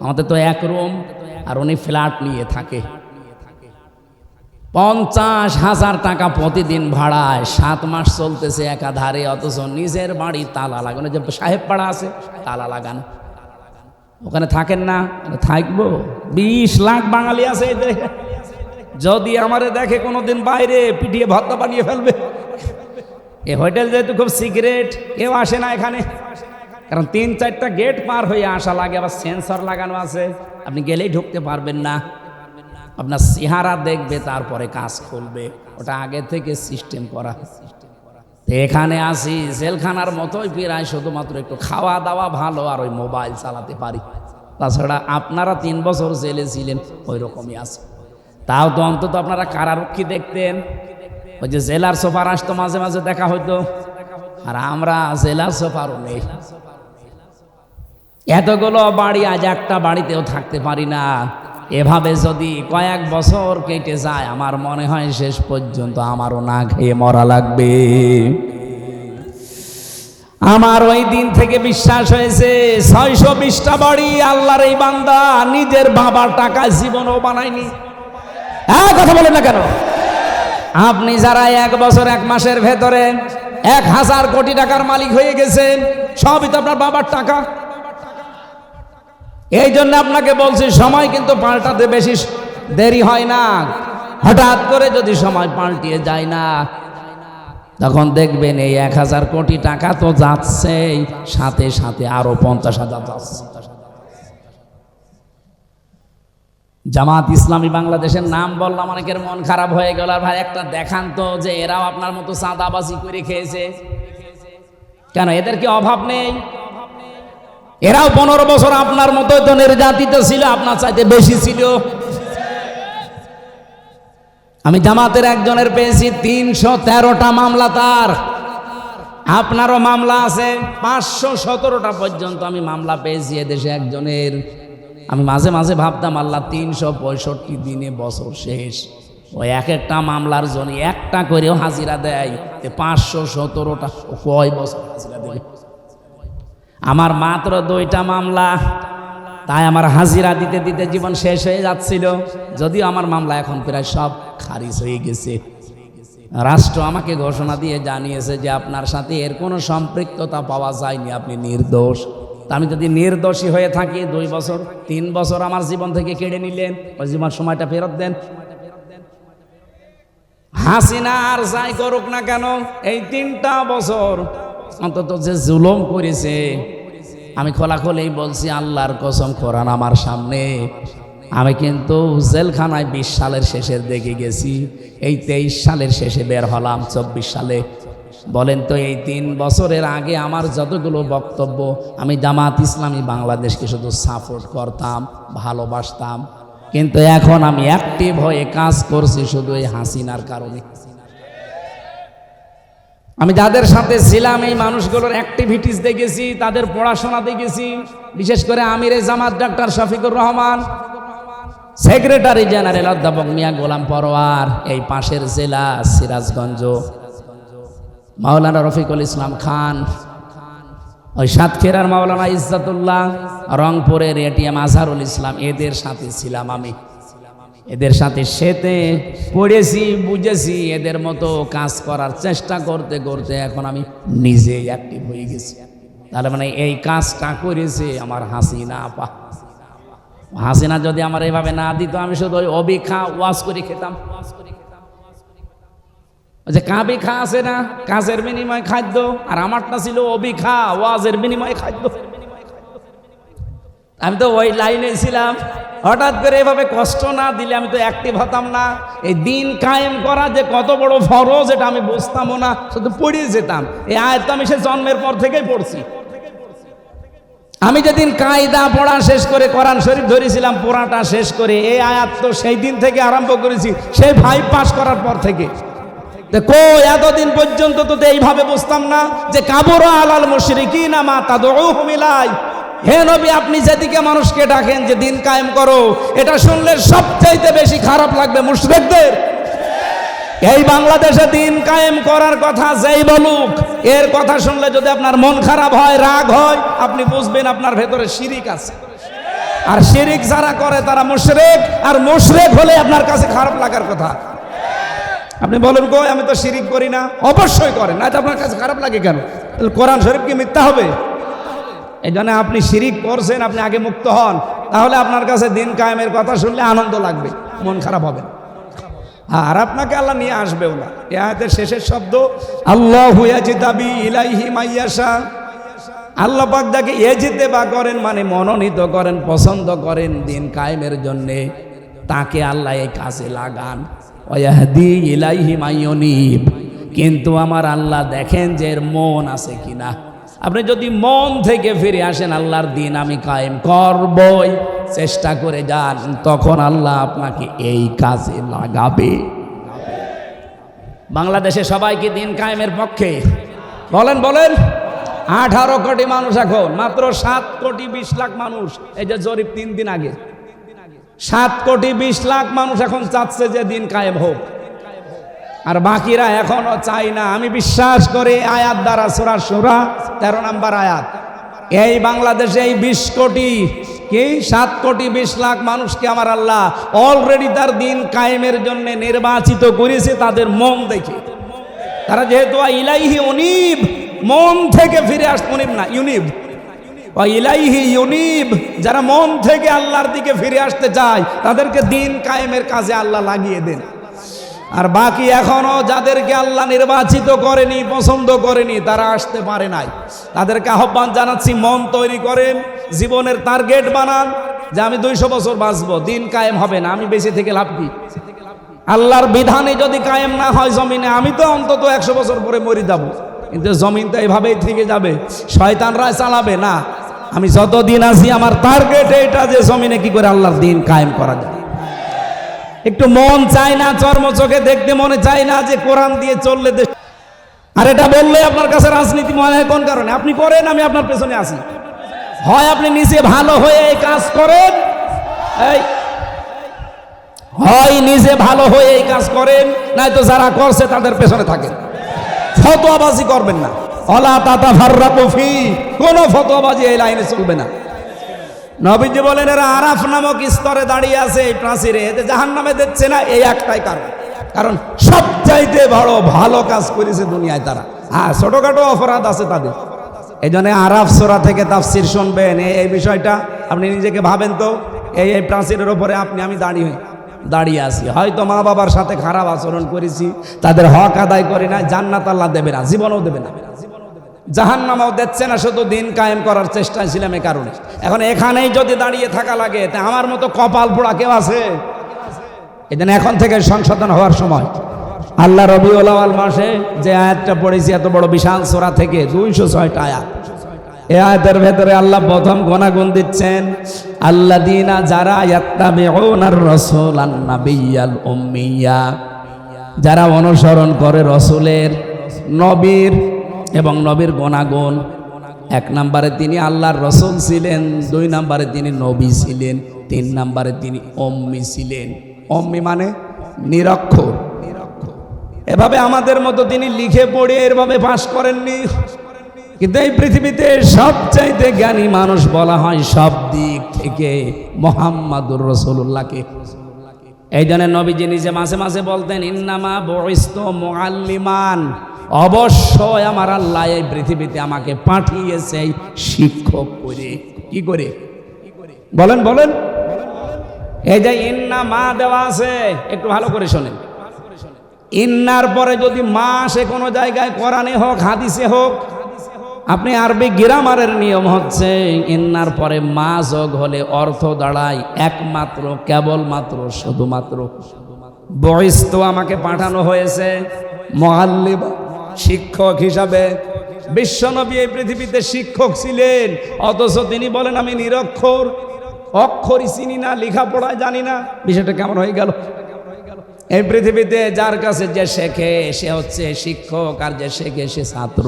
আমাদের তো 1 রুম, আর উনি ফ্ল্যাট নিয়ে থাকে। 50,000 টাকা প্রতিদিন ভাড়ায় 7 মাস চলতেছে একাধারে, অথচ নিজের বাড়ি তালা লাগানো। যে সাহেব পাড়া আছে তালা লাগানো, ওখানে থাকেন না? থাকবো। 20 লাখ বাঙালি আছে। যদি আমারে দেখে কোনোদিন বাইরে, পিটিয়ে ভর্তা বানিয়ে ফেলবে। এই হোটেল যেহেতু খুব সিক্রেট, কেউ আসে না এখানে, কারণ 3-4টা গেট পার হয়ে আসা লাগে, আবার সেন্সর লাগানো আছে। আপনি গেলেই ঢুকতে পারবেন না। আপনার চেহারা দেখবে, তারপরে কাজ খুলবে। ওটা আগে থেকে সিস্টেম করা। এখানে আসি জেলখানার মতোই প্রায়, শুধুমাত্র একটু খাওয়া দাওয়া ভালো, আর ওই মোবাইল চালাতে পারি। তাছাড়া আপনারা 3 বছর জেলে ছিলেন, ওই রকমই আছে। তাও তো অন্তত আপনারা কারারক্ষী দেখতেন। ওই যে জেলার সোফার আসতো, মাঝে মাঝে দেখা হইতো। আর আমরা জেলার সোফারও নেই। এতগুলো বাড়ি, আজ একটা বাড়িতেও থাকতে পারি না। এভাবে যদি কয়েক বছর কেটে যায়, আমার মনে হয় শেষ পর্যন্ত আমারও না খেয়ে মরা লাগবে। আমার ওই দিন থেকে বিশ্বাস হয়েছে 620টা বাড়ি আল্লাহর এই বান্দা নিজের বাবার টাকায় জীবনও বানায়নি। কথা বলেন না কেন? আপনি যারা 1 বছর 1 মাসের ভেতরে 1000 কোটি টাকার মালিক হয়ে গেছেন, সবই তো আপনার বাবার টাকা। এই জন্য আপনাকে বলছি, সময় কিন্তু পাল্টাতে বেশি দেরি হয় না। হঠাৎ করে যদি সময় পাল্টিয়ে যায় না, তখন দেখবেন এই 1000 কোটি টাকা তো যাচ্ছেই, সাথে সাথে আরো 50,000 যাচ্ছে। জামাত ইসলামী বাংলাদেশের নাম বললাম, অনেকের মন খারাপ হয়ে গেল। আর ভাই একটা দেখান তো যে এরাও আপনার মতো চাঁদাবাজি করে খেয়েছে। কেন এদের কি অভাব নেই? এরাও 15 বছর আপনার মতো তো নির্যাতিত ছিল, আপনার চাইতে বেশি ছিল। আমি জামাতের একজনের পেয়েছি 313টা মামলা তার। আপনারও মামলা আছে 517টা পর্যন্ত আমি মামলা পেয়েছি এদেশে একজনের। আমি মাঝে মাঝে ভাবতাম, আল্লাহ 365 দিনে বছর শেষ, ওই একটা মামলার জন্য একটা করেও হাজিরা দেয়, 517টা কয় বছর হাজিরা দেবে? আমার মাত্র 2টা মামলা, তাই আমার হাজিরা দিতে দিতে জীবন শেষ হয়ে যাচ্ছিল। যদিও আমার মামলা এখন প্রায় সব খারিজ হয়ে গেছে। রাষ্ট্র আমাকে ঘোষণা দিয়ে জানিয়েছে যে আপনার সাথে এর কোনো সম্পৃক্ততা পাওয়া যায়নি, আপনি নির্দোষ। তা আমি যদি নির্দোষী হয়ে থাকি, 2 বছর 3 বছর আমার জীবন থেকে কেড়ে নিলেন, ওই জীবন সময়টা ফেরত দেন। হাসিনা আর যাই করুক না কেন, এই 3টা বছর অন্তত যে জুলুম করেছে, আমি খোলাখুলি বলছি, আল্লাহর কসম, কোরআন আমার সামনে, আমি কিন্তু জেলখানায় 20 সালের শেষের দিকে গেছি, এই 23 সালের শেষে বের হলাম 24 সালে। বলেন তো, এই 3 বছরের আগে আমার যতগুলো বক্তব্য, আমি জামাত ইসলামী বাংলাদেশকে শুধু সাপোর্ট করতাম, ভালোবাসতাম, কিন্তু এখন আমি অ্যাক্টিভ হয়ে কাজ করছি শুধু এই হাসিনার কারণে। আমি যাদের সাথে ছিলাম এই মানুষগুলোর অ্যাক্টিভিটিস দেখেছি, তাদের পড়াশোনা দেখেছি। বিশেষ করে আমিরে জামাত doctor Shafiqur Rahman, secretary general অধ্যাপক মিয়া গোলাম পরোয়ার, এই পাশের জেলা সিরাজগঞ্জ মাওলানা রফিকুল ইসলাম খান, ওই সাতক্ষীরার মাওলানা ইজ্জাতুল্লাহ, রংপুরের এটিএম আজহারুল ইসলাম, এদের সাথে ছিলাম আমি। এদের সাথে সেতে পড়েছি, বুঝেছি, এদের মতো কাজ করার চেষ্টা করতে করতে এখন আমি নিজেই অ্যাক্টিভ হয়ে গেছি। তাহলে মানে এই কাজটা করেছে আমার হাসিনা আপা। হাসিনা যদি আমার এইভাবে না দিত, আমি শুধু ওই অবিখা ওয়াজ করে খেতাম। যে কাবি খা আছে না, কাজের বিনিময় খাদ্য, আর আমারটা ছিল অবিখা ওয়াজের বিনিময়ে খাদ্য। আমি তো ওই লাইনে ছিলাম। হঠাৎ করে এভাবে কষ্ট না দিলে আমি তো অ্যাক্টিভ হতাম না। এই দিন কায়েম করা যে কত বড় ফরজ এটা আমি বুঝতামও না, শুধু পড়িয়ে যেতাম। এই আয়াত তো আমি সে জন্মের পর থেকেই পড়ছি। আমি যেদিন কায়দা পড়া শেষ করে কোরআন শরীফ ধরেছিলাম, পড়াটা শেষ করে এই আয়াত তো সেই দিন থেকে আরম্ভ করেছি, সেই 5 পাস করার পর থেকে। এতদিন পর্যন্ত তো এইভাবে বুঝতাম না যে কাবুরা আলাল মুশরিকিনা মা তাদউহুম ইলাই। হে নবী, আপনি যেদিকে মানুষকে ডাকেন যে দিন কায়েম করো, এটা শুনলে সবচাইতে বেশি খারাপ লাগবে মুশরিকদের। এই বাংলাদেশে দিন কায়েম করার কথা যেই বলুক, এর কথা শুনলে যদি আপনার মন খারাপ হয়, রাগ হয়, আপনি বুঝবেন আপনার ভেতরে শিরিক আছে। আর শিরিক যারা করে তারা মুশরিক, আর মুশরিক হলে আপনার কাছে খারাপ লাগার কথা। আপনি বলেন কই আমি তো শিরিক করি না, অবশ্যই করেন, না তো আপনার কাছে খারাপ লাগে কেন? কোরআন শরীফ কি মিথ্যা হবে? এই জন্য আপনি শিরিক করছেন, আপনি আগে মুক্ত হন, তাহলে আপনার কাছে দিন কায়েমের কথা শুনলে আনন্দ লাগবে, মন খারাপ হবে না। আর আপনাকে আল্লাহ নিয়ে আসবেও না। এই আয়াতের শেষের শব্দ আল্লাহু ইয়াজতাবি ইলাইহি মাইয়াশা। আল্লাহ পাক যাকে ইজতেবা করেন মানে মনোনীত করেন, পছন্দ করেন দিন কায়েমের জন্য, তাকে আল্লাহ এই কাজে লাগান। ওয়াহদি ইলাইহি মাইয়ুনিব। কিন্তু আমার আল্লাহ দেখেন যে এর মন আছে কিনা। আপনি যদি মন থেকে ফিরে আসেন, আল্লাহর দিন আমি কায়েম করবই, চেষ্টা করে যান, তখন আল্লাহ আপনাকে এই কাজে লাগাবে। বাংলাদেশে সবাই কি দিন কায়েমের পক্ষে? বলেন বলেন। 18 কোটি মানুষ, এখন মাত্র 7 কোটি 20 লাখ মানুষ। এই যে জরিপ 3 দিন আগে, 7 কোটি 20 লাখ মানুষ এখন চাচ্ছে যে দিন কায়েম হোক, আর বাকিরা এখনো চাই না। আমি বিশ্বাস করি আয়াত দ্বারা, সূরা শুরা 13 নম্বর আয়াত, এই বাংলাদেশে এই 20 কোটি কি 7 কোটি 20 লাখ মানুষকে আমার আল্লাহ অলরেডি তার দিন কায়েমের জন্য নির্বাচিত করেছে তাদের মন দেখে। তারা যেহেতু ইলাইহি উনিব, মন থেকে ফিরে আসতে, উনিব না ইউনিব, ইলাইহি ইউনিব, যারা মন থেকে আল্লাহর দিকে ফিরে আসতে চায় তাদেরকে দিন কায়েমের কাজে আল্লাহ লাগিয়ে দেন। আর বাকি এখনো যাদেরকে আল্লাহ নির্বাচিত করেনি, পছন্দ করেনি, তারা আসতে পারে নাই, তাদেরকে আহ্বান জানাচ্ছি, মন তৈরি করেন, জীবনের টার্গেট বানান যে আমি 200 বছর বাঁচবো, দিন কায়েম হবে না, আমি বেঁচে থেকে লাভ কি? আল্লাহর বিধানে যদি কায়েম না হয় জমিনে, আমি তো অন্তত 100 বছর পরে মরে যাব, কিন্তু জমিন তো এভাবেই থেকে যাবে, শয়তানরা চালাবে না। আমি যতদিন আছি আমার টার্গেট এটা যে জমিনে কি করে আল্লাহর দিন কায়েম করা যায়। একটু মন চায় না, চর্ম চোখে দেখতে মনে চায় না যে কোরআন দিয়ে চললে দেশ। আর এটা বললে আপনার কাছে রাজনীতি মনে হয় কোন কারণে? আপনি করেন, আমি আপনার পেছনে আছি। হয় আপনি নিজে ভালো হয়ে এই কাজ করেন, হয় নিজে ভালো হয়ে এই কাজ করেন, নয়তো যারা করছে তাদের পেছনে থাকেন। ফতোয়াবাজি করবেন না, ওয়ালা তাতাফাররাকু ফি, কোনো ফতোয়াবাজি এই লাইনে চলবে না। নবীজি বলেন এরা আরাফ নামক স্তরে দাঁড়িয়ে আছে এই প্রাচীরে, এতে জাহান্নামে দিচ্ছে না, এই একটাই কারণ সবচাইতে বড় ভালো কাজ করেছে দুনিয়ায় তারা। হ্যাঁ, ছোটখাটো অপরাধ আছে তাদের। এই জন্য আরাফ সূরা থেকে তাফসীর শুনবেন, এই বিষয়টা আপনি নিজেকে ভাবেন তো, এই প্রাচীরের ওপরে আমি দাঁড়িয়ে আছি, হয়তো মা বাবার সাথে খারাপ আচরণ করেছি, তাদের হক আদায় করি না, জান্নাত আল্লাহ দেবে না, জীবনও দেবে না, জাহান্নামও দিচ্ছে না, শুধু দিন কায়েম করার চেষ্টায় ছিলাম এই কারণে। এখন এখানেই যদি দাঁড়িয়ে থাকা লাগে, তা আমার মতো কপাল পোড়া কেউ আছে? এই জন্য এখন থেকে সংশোধন হওয়ার সময়। আল্লাহ রবিউল আউয়াল মাসে যে আয়াতটা পড়েছি, এত বড় বিশাল সূরা থেকে 206টা আয়াত, এই আয়াতের ভেতরে আল্লাহ প্রথম গুণাগুণ দিচ্ছেন, আল্লাযীনা যারা ইয়াত্তাবিউনার রাসূলান নাবিয়্যাল উম্মিয়্যা, যারা অনুসরণ করে রসুলের, নবীর এবং নবীর গুণাগুণ। 1 নম্বরে তিনি আল্লাহর রসুল ছিলেন, 2 নম্বরে তিনি নবী ছিলেন, 3 নম্বরে তিনি উম্মি ছিলেন। উম্মি মানে নিরক্ষর। এভাবে আমাদের মতো তিনি লিখে পড়ে এভাবে পাশ করেননি, কিন্তু এই পৃথিবীতে সবচাইতে জ্ঞানী মানুষ বলা হয় সব দিক থেকে মুহাম্মাদুর রাসূলুল্লাহকে। এই জন্য নবীজি নিজে মাঝে মাঝে বলতেন, ইন্নামা বুইসতু মুআল্লিমান, অবশ্যই আমার আল্লাহ এই পৃথিবীতে আমাকে পাঠিয়েছে শিক্ষক করে। কি করে বলেন বলেন? এই যে ইন্না মা দেওয়া আছে, একটু ভালো করে শোনেন। ইন্নার পরে যদি মা আসে কোনো জায়গায়, কোরআনে হোক হাদিসে হোক, আপনি আরবি গ্রামারের নিয়ম হচ্ছে ইন্নার পরে মা যোগ হলে অর্থ দাঁড়ায় একমাত্র, কেবলমাত্র, শুধুমাত্র। বুইসতু আমাকে পাঠানো হয়েছে, মুআল্লিম শিক্ষক হিসাবে। বিশ্বনবী এই পৃথিবীতে শিক্ষক ছিলেন, অথচ তিনি বলেন আমি নিরক্ষর, অক্ষরই চিনি না, লেখাপড়া জানি না। বিষয়টা কেমন হয়ে গেল? এই পৃথিবীতে যার কাছে যে শেখে সে হচ্ছে শিক্ষক, আর যে শেখে সে ছাত্র।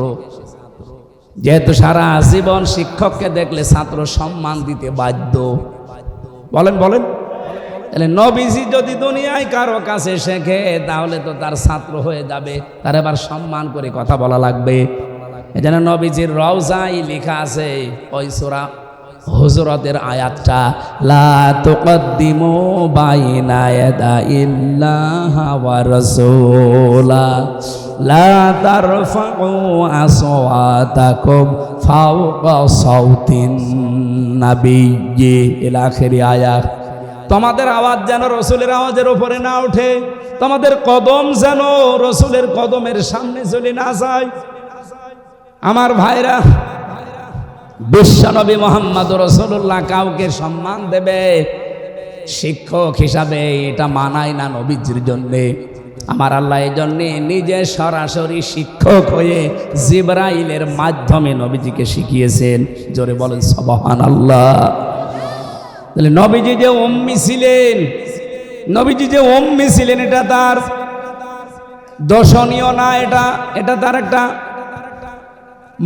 যেহেতু সারা জীবন শিক্ষককে দেখলে ছাত্র সম্মান দিতে বাধ্য। বলেন বলেন? তাহলে নবীজি যদি দুনিয়ায় কারো কাছে শেখে তাহলে তো তার ছাত্র হয়ে যাবে, তার এবার সম্মান করে কথা বলা লাগবে। এজন্য নবীজির রওজায় লেখা আছে ওই সূরা হুজুরাতের আয়াতটা, লা তুকদ্দিমু বাইনা ইয়াদাইল্লাহি ওয়া রাসূলা লা তারফাউ আসওয়াতাকুম ফাওকা সাউতিন নাবিয়্যি ইলা আখিরি আয়াত। তোমাদের আওয়াজ যেন রসুলের আওয়াজের উপরে না ওঠে, তোমাদের কদম যেন রসুলের কদমের সামনে চলে না যায়। আমার ভাইরা, বিশ্বনবী মুহাম্মদ রাসূলুল্লাহ কাউকে সম্মান দেবে শিক্ষক হিসাবে, এটা মানায় না নবীজির জন্যে। আমার আল্লাহ এই জন্যে নিজে সরাসরি শিক্ষক হয়ে জিবরাইলের মাধ্যমে নবীজিকে শিখিয়েছেন। জোরে বলেন সুবহানাল্লাহ। তাহলে নবীজি যে উম্মি ছিলেন, নবীজি যে উম্মি ছিলেন এটা তার দর্শনীয় না, এটা তার একটা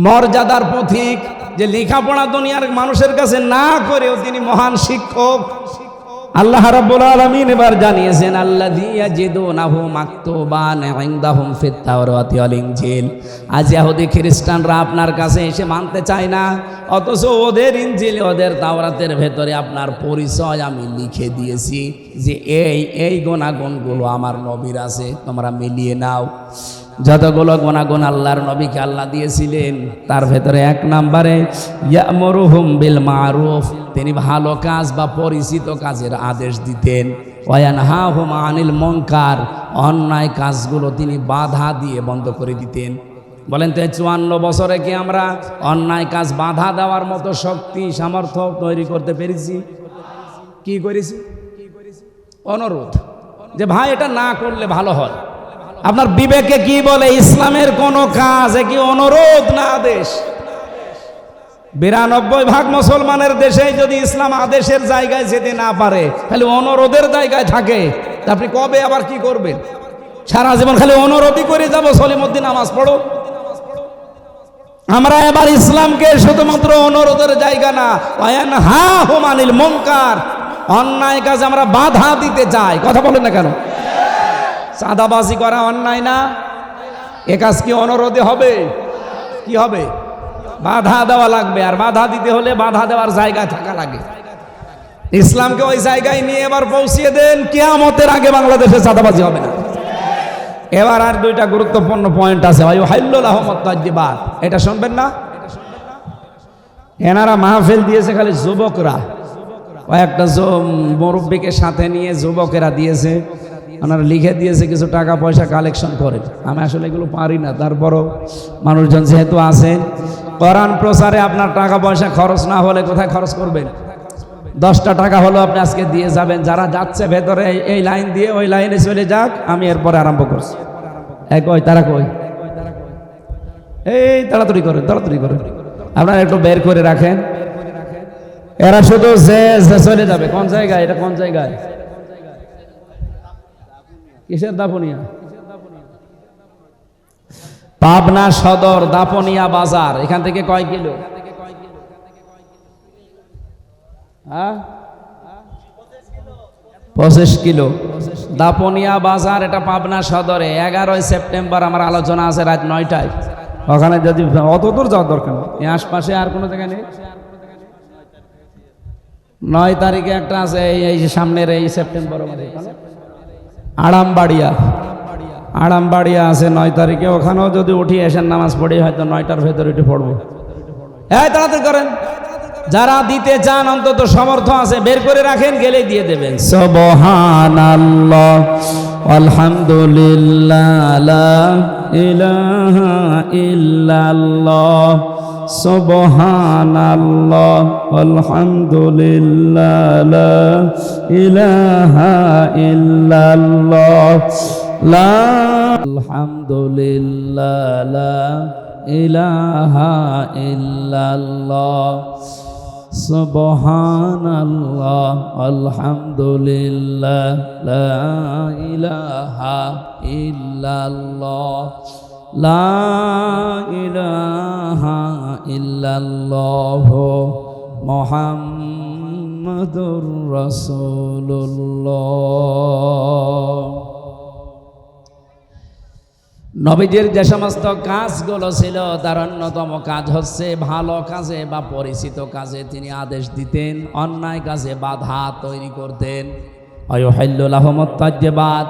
মর্যাদার পথিক, যে লেখাপড়া দুনিয়ার মানুষের কাছে না করেও তিনি মহান শিক্ষক। আল্লাহ রাব্বুল আলামিন এবার জানিয়েছেন, আল্লাযী ইয়াজিদুনাহু মাকতুবান ইনদাহুম ফিত তাওরাতি ওয়াল ইনজিল। আজ ইহুদি খ্রিস্টানরা আপনার কাছে এসে মানতে চায় না, অথচ ওদের ইনজিল, ওদের তাওরাতের ভেতরে আপনার পরিচয় আমি লিখে দিয়েছি যে এই গুণাগুণগুলো আমার নবীর আছে, তোমরা মিলিয়ে নাও। যতগুলো গুণাগুণ আল্লাহর নবীকে আল্লাহ দিয়েছিলেন তার ভেতরে 1 নম্বরে ইয়ামুরুহুম বিল মারুফ, তিনি ভালো কাজ বা পরিচিত কাজের আদেশ দিতেন। ওয়া ইয়ানহাহুম আনিল মুনকার, অন্যায় কাজগুলো তিনি বাধা দিয়ে বন্ধ করে দিতেন। বলেন তো 54 বছরে কি আমরা অন্যায় কাজ বাধা দেওয়ার মতো শক্তি সামর্থ্য তৈরি করতে পেরেছি? কি করেছি? অনুরোধ, যে ভাই এটা না করলে ভালো হয়। আপনার বিবেকে কি বলে? ইসলামের কোন কাজ কি অনুরোধ না আদেশ? 92% মুসলমানের দেশে যদি ইসলাম আদেশের জায়গায় যেতে না পারে, খালি অনুরোধের জায়গায় থাকে, আপনি কবে আবার কি করবেন? সারা জীবন খালি অনুরোধই করে যাব, সলিমুদ্দিন নামাজ পড়ো। আমরা এবার ইসলামকে শুধুমাত্র অনুরোধের জায়গা না, ওয়ায়ানহাহুম আনিল মুনকার, অন্যায় কাজ আমরা বাধা দিতে চাই। কথা বলেন না কেন? চাঁদাবাজি করা অন্যায় না? এ কাজ কি অনুরোধে হবে? কি হবে? বাধা দেওয়া লাগবে, আর বাধা দিতে হলে বাধা দেওয়ার জায়গা থাকা লাগে। ইসলামকে ওই জায়গায় নিয়ে এবার পৌঁছিয়ে দেন, কিয়ামতের আগে বাংলাদেশে চাঁদাবাজি হবে না। এবার আর 2টা গুরুত্বপূর্ণ পয়েন্ট আছে, এটা শুনবেন না? এনারা মাহফিল দিয়েছে খালি যুবকরা, একটা মুরব্বীকে সাথে নিয়ে যুবকেরা দিয়েছে, ওনারা লিখে দিয়েছে কিছু টাকা পয়সা কালেকশন করেন। আমি আসলে এগুলো পারি না, তারপরও মানুষজন যেহেতু আছেন, কোরআন প্রচারে আপনার টাকা পয়সা খরচ না হলে কোথায় খরচ করবেন? 10টা টাকা হলো আপনি আজকে দিয়ে যাবেন। যারা যাচ্ছে ভেতরে এই লাইন দিয়ে ওই লাইনে চলে যাক, আমি এরপরে আরম্ভ করছি। কই তারা কই? এই তাড়াতাড়ি করেন, তাড়াতাড়ি করেন। আপনারা একটু বের করে রাখেন। এরা শুধু যে চলে যাবে। কোন জায়গায় এটা? কোন জায়গায়? কিসের দাপুনিয়া? পাবনা সদর দাপুনিয়া বাজার। এখান থেকে কয় কিলো? হ্যাঁ, 25 কিলো। দাপুনিয়া বাজার, এটা পাবনা সদরে। 11 সেপ্টেম্বর আমার আলোচনা আছে রাত 9টায়। ওখানে যদি অত দূর যাওয়ার দরকার নেই, এই আশপাশে আর কোনো জায়গায় নেই। 9 তারিখে একটা আছে, এই যে সামনের এই সেপ্টেম্বর আড়ামবাড়িয়া আছে 9 তারিখে। ওখানেও যদি উঠি এসের নামাজ পড়ি, হয়তো 9টার ভেতরে উঠে পড়বো। এই তাড়াতাড়ি করেন, যারা দিতে চান অন্তত সমর্থ আছে বের করে রাখেন, গেলেই দিয়ে দেবেন। সুবহানাল্লাহ আলহামদুলিল্লাহ লা ইলাহা ইল্লাল্লাহ সুবহানাল্লাহ আলহামদুলিল্লাহ লা ইলাহা ইল্লাল্লাহ লা আলহামদুলিল্লাহ লা ইলাহা ইল্লাল্লাহ সুবহানাল্লাহ আলহামদুলিল্লাহ লা ইলাহা ইল্লাল্লাহ লা ইলাহা ইল্লাল্লাহ মুহাম্মাদুর রাসূলুল্লাহ। নবীজির যে সমস্ত কাজগুলো ছিল তার অন্যতম কাজ হচ্ছে ভালো কাজে বা পরিচিত কাজে তিনি আদেশ দিতেন, অন্যায় কাজে বাধা তৈরি করতেন। আয়ুহাল্লু লাহুমুত তাজ্জিবাত,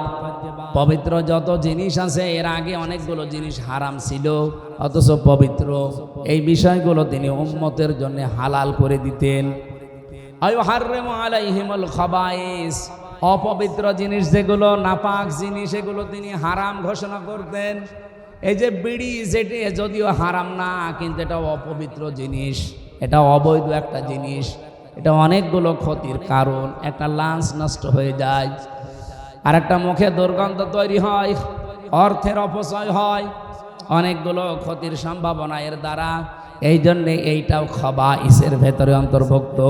পবিত্র যত জিনিস আছে, এর আগে অনেকগুলো জিনিস হারাম ছিল অথচ পবিত্র, এই বিষয়গুলো তিনি উম্মতের জন্য হালাল করে দিতেন। আয়ুহাররিমু আলাইহিমুল খাবাইস, অপবিত্র জিনিস যেগুলো, নাপাক জিনিস, এগুলো তিনি হারাম ঘোষণা করতেন। এই যে বিড়ি, যেটি যদিও হারাম না, কিন্তু এটা অপবিত্র জিনিস, এটা অবৈধ একটা জিনিস, এটা অনেকগুলো ক্ষতির কারণ। একটা লাঞ্চ নষ্ট হয়ে যায়, আর একটা মুখে দুর্গন্ধ তৈরি হয়, অর্থের অপচয় হয়, অনেকগুলো ক্ষতির সম্ভাবনা এর দ্বারা। এই জন্যে এইটাও খাবাইসের ভেতরে অন্তর্ভুক্ত।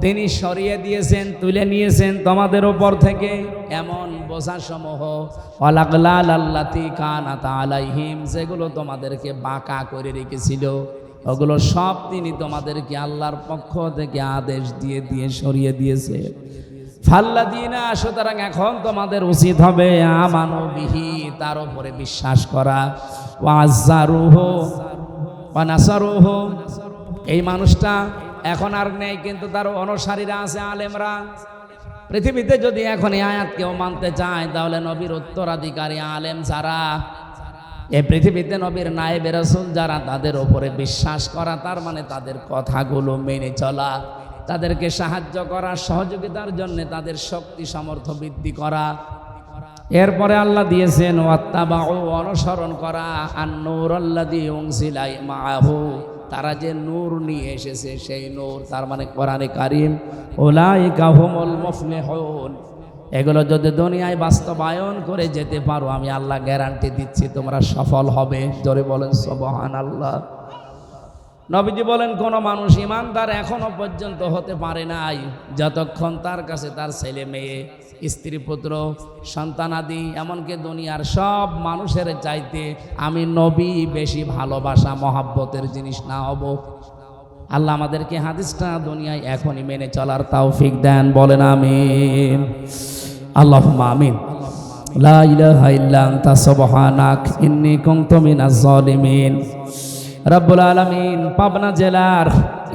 তিনি সরিয়ে দিয়েছেন, তুলে নিয়েছেন তোমাদের উপর থেকে এমন বোঝাসমূহ, ওয়ালাগলাল্লাতি কানাত আলাইহিম, যেগুলো তোমাদেরকে বাঁকা করে রেখেছিল, ওগুলো সব তিনি তোমাদেরকে আল্লাহর পক্ষ থেকে আদেশ দিয়ে সরিয়ে দিয়েছে। ফাল্লাযিনা, সুতরাং এখন তোমাদের উচিত হবে আমানু বিহি, তার উপরে বিশ্বাস করা, ওয়াজ্জারুহু ওয়া নাসারুহু। এই মানুষটা এখন আর নেই, কিন্তু তার অনুসারীরা আছে, আলেমরা। পৃথিবীতে যদি এখন এই আয়াত কেউ মানতে চায়, তাহলে নবীর উত্তরাধিকারী আলেম যারা, এই পৃথিবীতে নবীর নায়েবে রাসূল যারা, তাদের উপরে বিশ্বাস করা, তার মানে তাদের কথাগুলো মেনে চলা, তাদেরকে সাহায্য করা, সহযোগিতার জন্য তাদের শক্তি সামর্থ্য বৃদ্ধি করা। এরপরে আল্লাহ দিয়েছেন ওয়াত্তাবাউ, অনুসরণ করা, আন-নূর আল্লাযী উনজিলা মাআহু, তারা যে নূর নিয়ে এসেছে সেই নূর, তার মানে কোরআনে কারীম। উলাইকা হুমুল মুফলিহুন, এগুলো যদি দুনিয়ায় বাস্তবায়ন করে যেতে পারো, আমি আল্লাহ গ্যারান্টি দিচ্ছি তোমরা সফল হবে। জোরে বলেন সুবহানাল্লাহ। নবীজি বলেন, কোন মানুষ ইমানদার এখনো পর্যন্ত হতে পারে নাই যতক্ষণ তার কাছে তার ছেলে মেয়ে, স্ত্রী পুত্র, সন্তানাদি, এমনকি দুনিয়ার সব মানুষের চাইতে আমি নবী বেশি ভালোবাসা মহাব্বতের জিনিস না হব। আল্লাহ আমাদেরকে হাদিসটা দুনিয়ায় এখনই মেনে চলার তৌফিক দেন, বলেন আমিন। আল্লাহুম্মা আমিন। লা ইলাহা ইল্লা আনতা সুবহানাক ইন্নী কুনতু মিনাজ জালিমিন। রব্বুল আলামিন পাবনা জেলার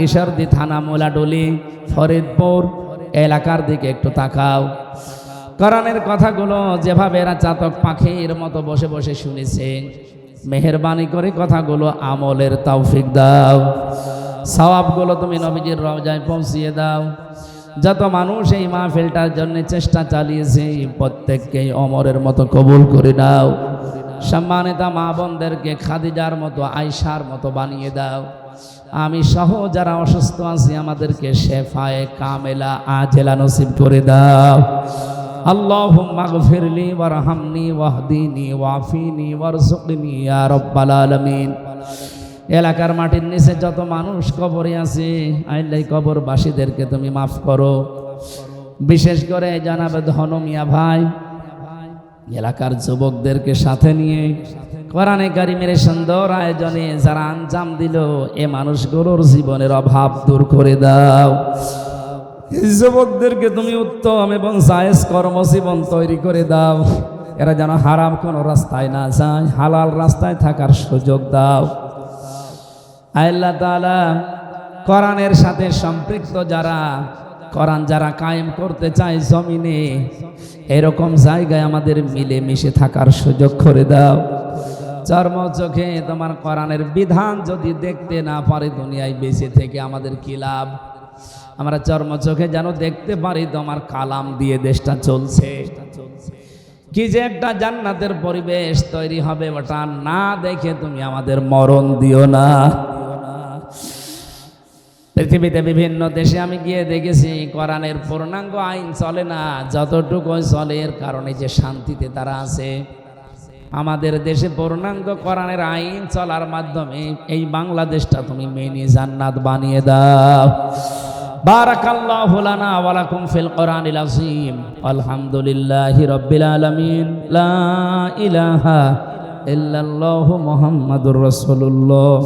ঈশ্বরদী থানা মোলাডলি ফরিদপুর এলাকার দিকে একটু তাকাও। কোরআনের কথাগুলো যেভাবে এরা চাতক পাখির মতো বসে বসে শুনেছে, মেহেরবানি করে কথাগুলো আমলের তৌফিক দাও। সওয়াবগুলো তুমি নবীজির রওজায় পৌঁছিয়ে দাও। যত মানুষ এই মাহফিলটার জন্য চেষ্টা চালিয়েছে, প্রত্যেককেই ওমরের মতো কবুল করে দাও। সম্মানিতা মা বোনদেরকে খাদিজার মতো, আয়েশার মতো বানিয়ে দাও। আমি সহ যারা অসুস্থ আছি, আমাদেরকে শেফায়ে কামেলা আজেলা নসিব করে দাও। আল্লাহুম্মা গফিরলি ওয়ারহামনি ওয়াহদিনি ওয়াফিনি ওয়ারযুকনি ইয়া রাব্বাল আলামিন। এলাকার মাটির নিচে যত মানুষ কবরে আছে, আল্লাহ কবরবাসীদেরকে তুমি মাফ করো। বিশেষ করে জানাবে ধন মিয়া ভাই এলাকার যুবকদেরকে সাথে নিয়ে কোরআনে কারিমের সুন্দর আয়োজনে যারা আঞ্জাম দিল, এ মানুষগুলোর জীবনের অভাব দূর করে দাও। এই যুবকদেরকে তুমি উত্তম এবং জায়েজ কর্মজীবন তৈরি করে দাও। এরা যেন হারাম কোনো রাস্তায় না যায়, হালাল রাস্তায় থাকার সুযোগ দাও। আল্লাহ তাআলা কোরআনের সাথে সম্পৃক্ত যারা, কোরআন যারা কায়েম করতে চায় জমিনে, এরকম জায়গায় আমাদের মিলে মিশে থাকার সুযোগ করে দাও। চর্ম চোখে তোমার কোরআনের বিধান যদি দেখতে না পারে দুনিয়ায় বেঁচে থেকে আমাদের কি লাভ? আমরা চর্ম চোখে যেন দেখতে পারি তোমার কালাম দিয়ে দেশটা চলছে, কি যে একটা জান্নাতের পরিবেশ তৈরি হবে, ওটা না দেখে তুমি আমাদের মরণ দিও না। পৃথিবীতে বিভিন্ন দেশে আমি গিয়ে দেখেছি কোরআনের পূর্ণাঙ্গ আইন চলে না, যতটুকু চলে এর কারণে যে শান্তিতে তারা আছে। আমাদের দেশে পূর্ণাঙ্গ কোরআনের আইন চলার মাধ্যমে এই বাংলাদেশটা তুমি মেনে জান্নাত বানিয়ে দাও। বারাকাল্লাহু লানা ওয়া লাকুম ফিল কোরআনিল আযীম। আলহামদুলিল্লাহি রাব্বিল আলামিন। লা ইলাহা ইল্লাল্লাহু মুহাম্মাদুর রাসূলুল্লাহ।